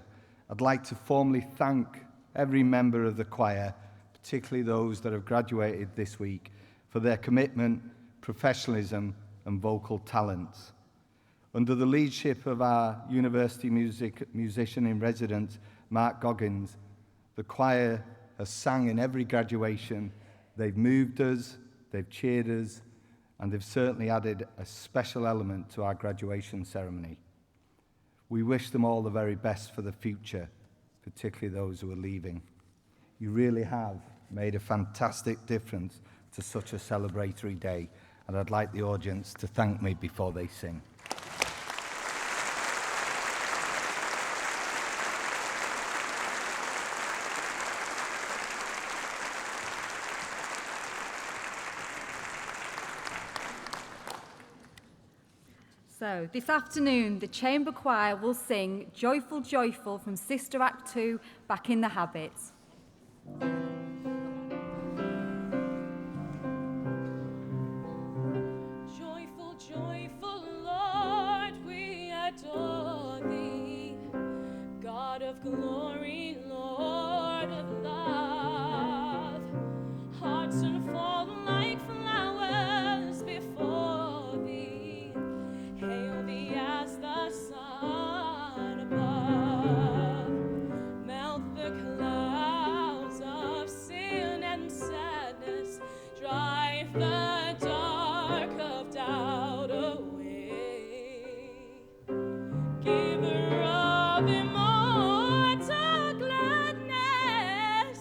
I'd like to formally thank every member of the choir, particularly those that have graduated this week, for their commitment, professionalism and vocal talents. Under the leadership of our university musician in residence, Mark Goggins, the choir has sang in every graduation. They've moved us, they've cheered us, and they've certainly added a special element to our graduation ceremony. We wish them all the very best for the future, particularly those who are leaving. You really have made a fantastic difference to such a celebratory day, and I'd like the audience to thank me before they sing. So, this afternoon, the Chamber Choir will sing Joyful, Joyful from Sister Act 2, Back in the Habit. Joyful, joyful Lord, we adore thee, God of glory, Lord of love. Hearts unfold like flowers before thee. Hail thee as the sun above. Melt the clouds of sin and sadness. Drive the dark of doubt away. Giver of immortal gladness.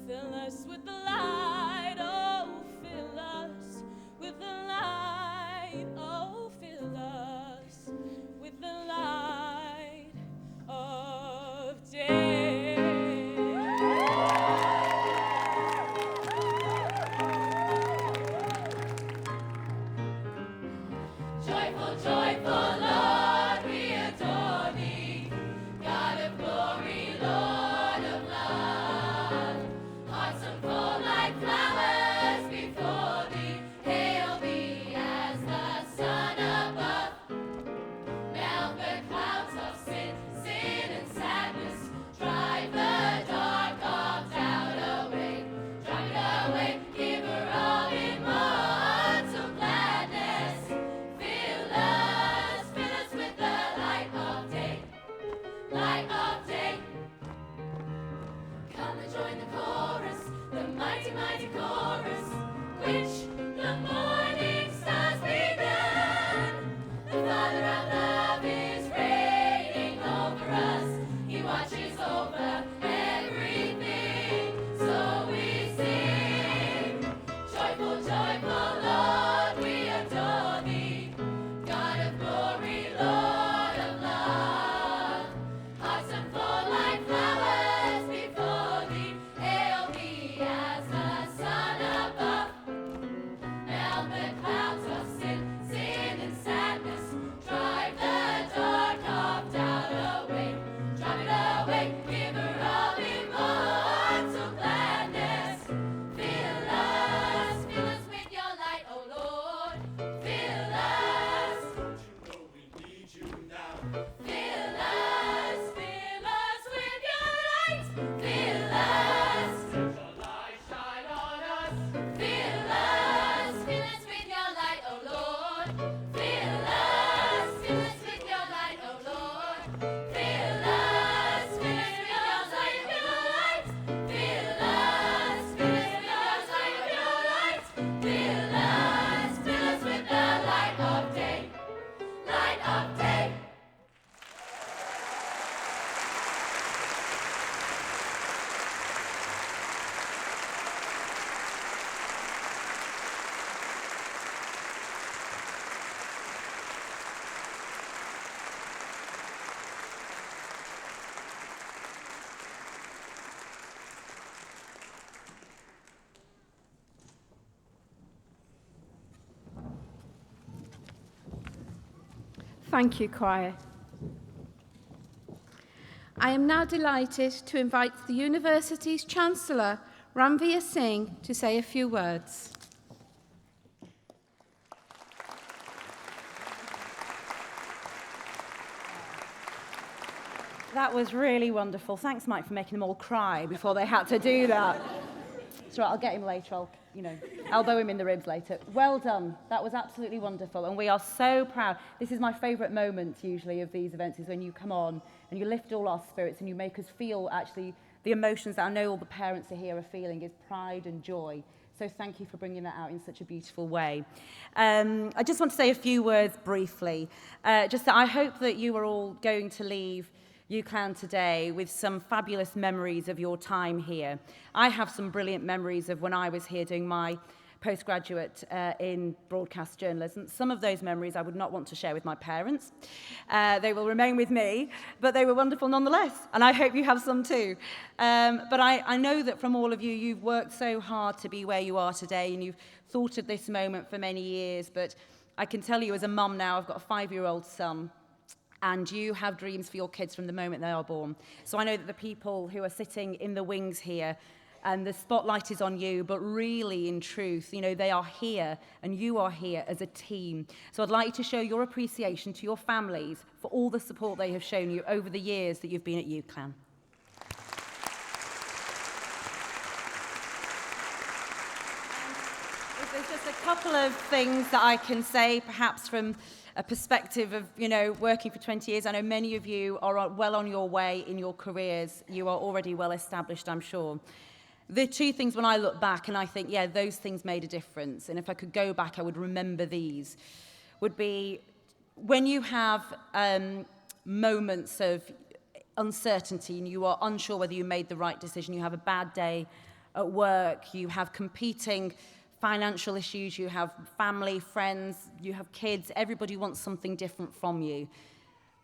Fill us with the light, oh, fill us with the light, oh, fill us with the light of day. Joyful, joyful Lord, we adore thee, God of glory, Lord of love. Hearts unfold like flowers before thee. Hail thee as the sun above. Melt the clouds of sin, sin and sadness. Drive the dark of doubt away. Drive it away, giver of immortal gladness. Fill us with the light of day, light of day. Come and join the chorus, the mighty, mighty chorus, which the morning stars began. The Father of love is reigning over us. He watches over everything, so we sing. Joyful, joyful Lord, we adore thee, God of glory, Lord of love. Hearts unfold like flowers before thee. Hail thee as the sun above. Melt the clouds of sin, sin and sadness. Drive the dark of doubt away. Drive it away, giver of immortal gladness. Fill us with your light, O Lord. Fill us. Don't you know we need you now? Fill us with your light. Fill us. Let your light shine on us. Fill us with your light, O Lord. Fill us with your light, O Lord. Fill us with your light, O Lord. Fill us with your light, O Lord. Fill us with the light of day, light of day. Thank you, choir. I am now delighted to invite the university's Chancellor, Ranveer Singh, to say a few words. That was really wonderful. Thanks, Mike, for making them all cry before they had to do that. It's right, I'll get him later. I'll, elbow him in the ribs later. Well done. That was absolutely wonderful. And we are so proud. This is my favourite moment, usually, of these events, is when you come on and you lift all our spirits and you make us feel, actually, the emotions that I know all the parents here are feeling is pride and joy. So thank you for bringing that out in such a beautiful way. I just want to say a few words briefly. Just that I hope that you are all going to leave UCLan today with some fabulous memories of your time here. I have some brilliant memories of when I was here doing my postgraduate in broadcast journalism. Some of those memories I would not want to share with my parents. They will remain with me, but they were wonderful nonetheless, and I hope you have some too. But I know that from all of you, you've worked so hard to be where you are today, and you've thought of this moment for many years, but I can tell you as a mum now, I've got a 5-year-old son, and you have dreams for your kids from the moment they are born. So I know that the people who are sitting in the wings here, and the spotlight is on you, but really, in truth, they are here, and you are here as a team. So I'd like you to show your appreciation to your families for all the support they have shown you over the years that you've been at UCLan. There's just a couple of things that I can say, perhaps from a perspective of, working for 20 years. I know many of you are well on your way in your careers. You are already well established, I'm sure. The two things when I look back and I think, yeah, those things made a difference, and if I could go back, I would remember these, would be when you have moments of uncertainty and you are unsure whether you made the right decision, you have a bad day at work, you have competing financial issues, you have family, friends, you have kids, everybody wants something different from you.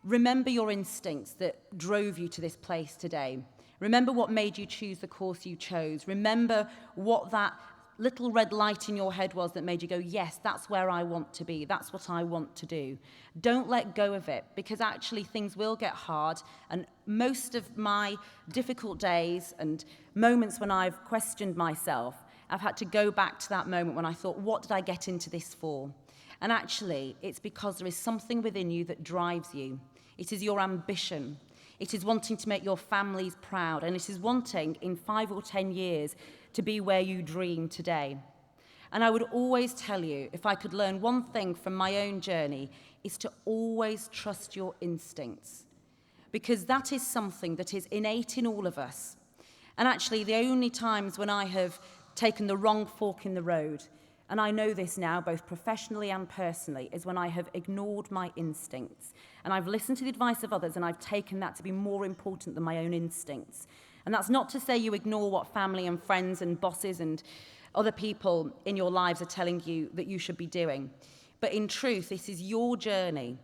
Remember your instincts that drove you to this place today. Remember what made you choose the course you chose. Remember what that little red light in your head was that made you go, yes, that's where I want to be. That's what I want to do. Don't let go of it, because actually things will get hard. And most of my difficult days and moments when I've questioned myself, I've had to go back to that moment when I thought, what did I get into this for? And actually, it's because there is something within you that drives you. It is your ambition. It is wanting to make your families proud. And it is wanting, in 5 or 10 years, to be where you dream today. And I would always tell you, if I could learn one thing from my own journey, is to always trust your instincts. Because that is something that is innate in all of us. And actually, the only times when I have taken the wrong fork in the road, and I know this now, both professionally and personally, is when I have ignored my instincts. And I've listened to the advice of others, and I've taken that to be more important than my own instincts. And that's not to say you ignore what family and friends and bosses and other people in your lives are telling you that you should be doing. But in truth, this is your journey.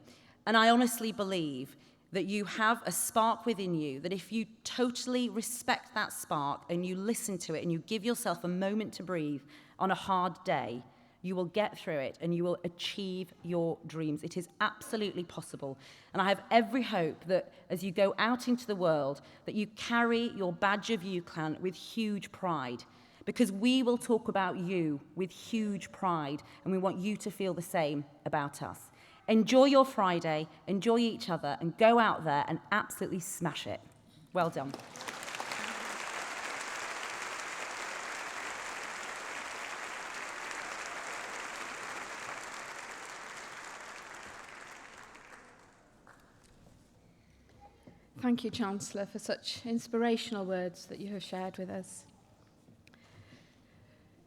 And I honestly believe that you have a spark within you, that if you totally respect that spark and you listen to it and you give yourself a moment to breathe on a hard day, you will get through it and you will achieve your dreams. It is absolutely possible. And I have every hope that as you go out into the world, that you carry your badge of UCLan with huge pride, because we will talk about you with huge pride, and we want you to feel the same about us. Enjoy your Friday, enjoy each other, and go out there and absolutely smash it. Well done. Thank you, Chancellor, for such inspirational words that you have shared with us.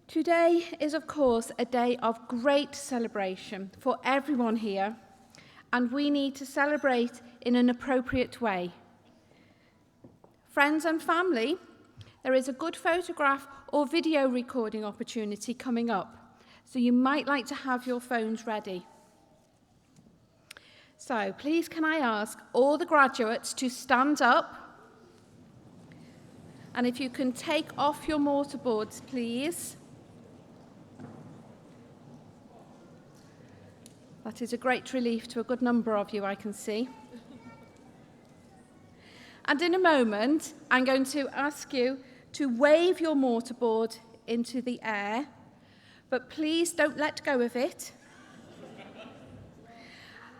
Today is, of course, a day of great celebration for everyone here, and we need to celebrate in an appropriate way. Friends and family, there is a good photograph or video recording opportunity coming up, so you might like to have your phones ready. So please can I ask all the graduates to stand up, and if you can take off your mortarboards, please. That is a great relief to a good number of you, I can see. And in a moment, I'm going to ask you to wave your mortarboard into the air, but please don't let go of it.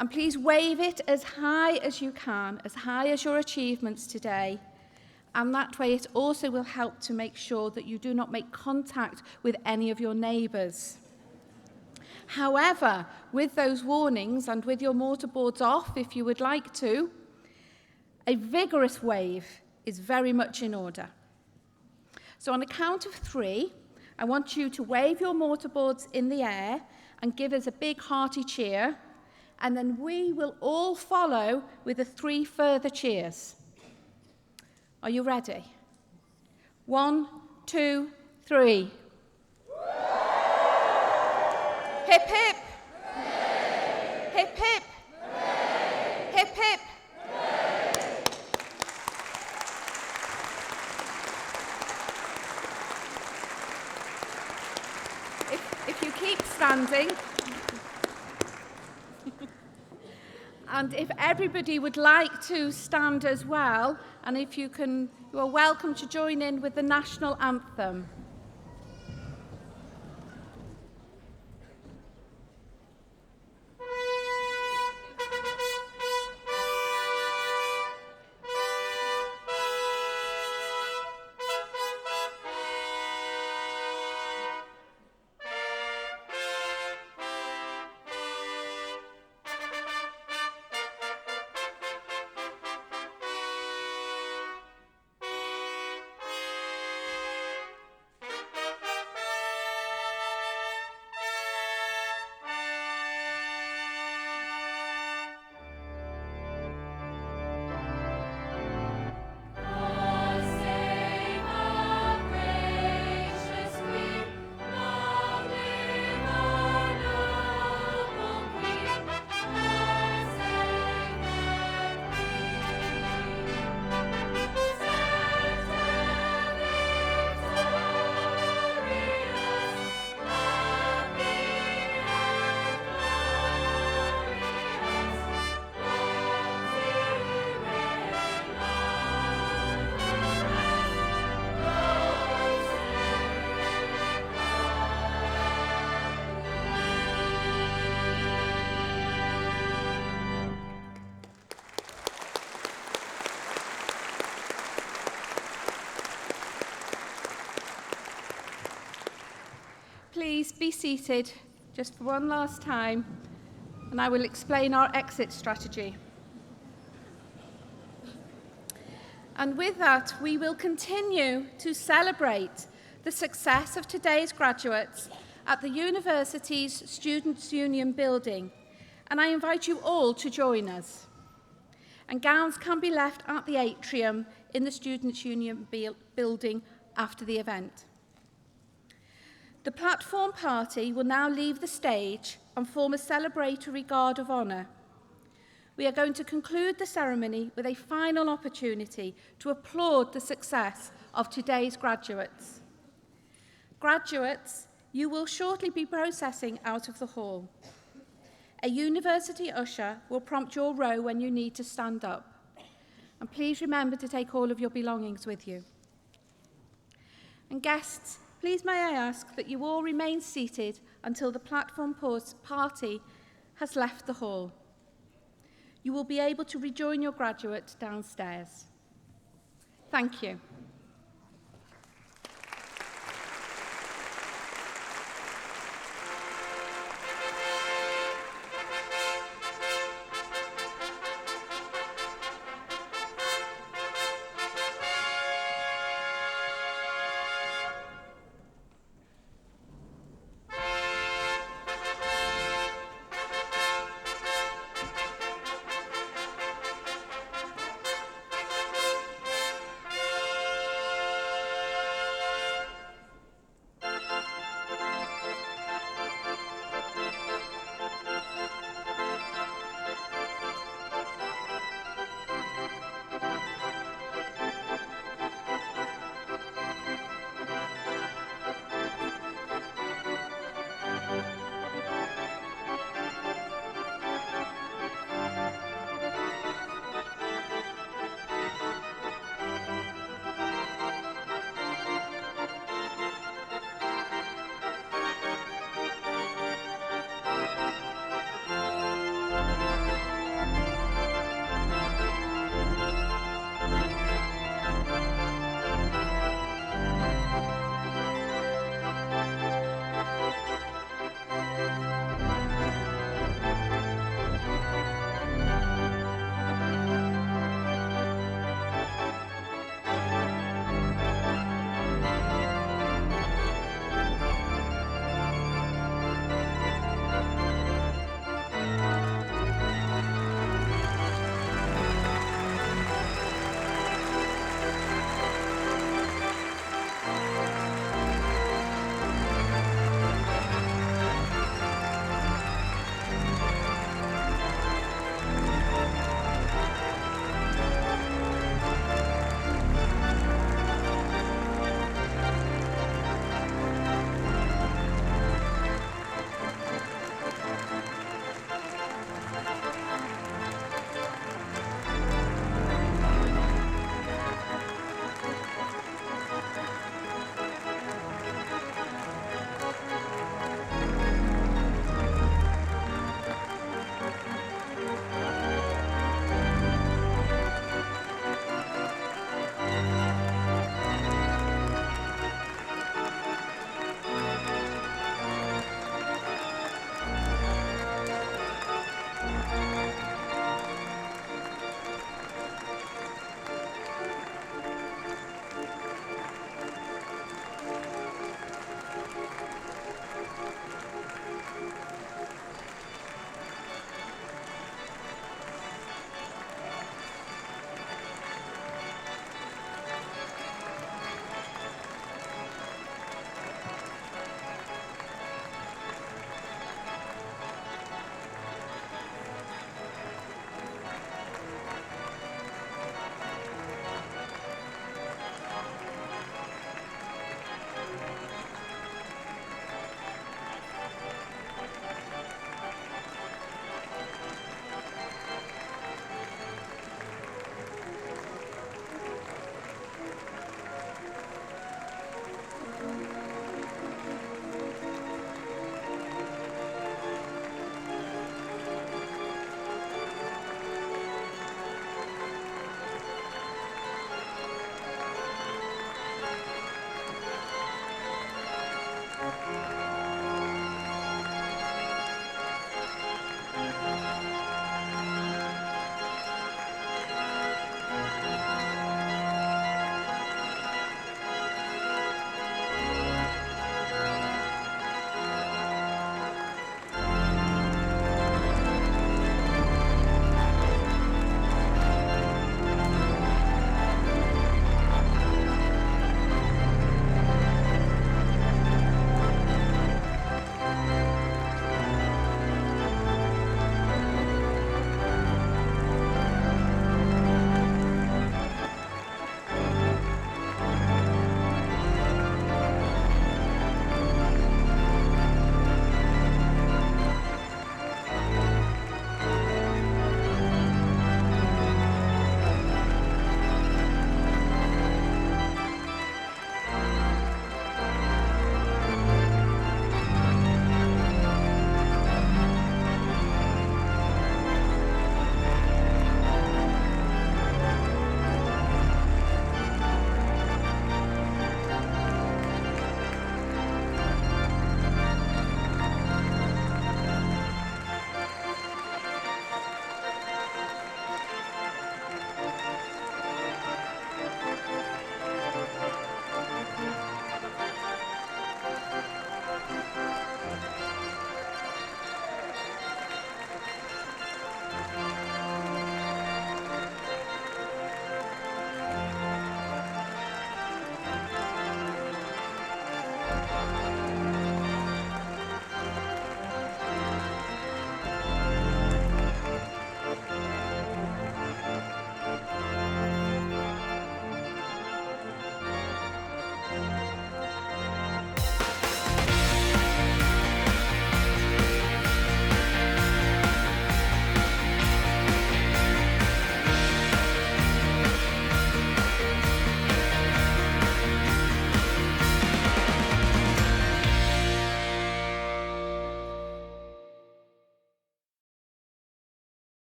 And please wave it as high as you can, as high as your achievements today. And that way it also will help to make sure that you do not make contact with any of your neighbours. However, with those warnings and with your mortarboards off, if you would like to, a vigorous wave is very much in order. So on a count of 3, I want you to wave your mortarboards in the air and give us a big hearty cheer, and then we will all follow with the 3 further cheers. Are you ready? 1, 2, 3. Hip hip. Hip hip. Hip hip. If you keep standing, and if everybody would like to stand as well, and if you can, you are welcome to join in with the national anthem. Please be seated just for one last time, and I will explain our exit strategy. And with that, we will continue to celebrate the success of today's graduates at the university's Students' Union building, and I invite you all to join us. And gowns can be left at the atrium in the Students' Union building after the event. The platform party will now leave the stage and form a celebratory guard of honour. We are going to conclude the ceremony with a final opportunity to applaud the success of today's graduates. Graduates, you will shortly be processing out of the hall. A university usher will prompt your row when you need to stand up. And please remember to take all of your belongings with you. And guests, please may I ask that you all remain seated until the platform party has left the hall. You will be able to rejoin your graduate downstairs. Thank you.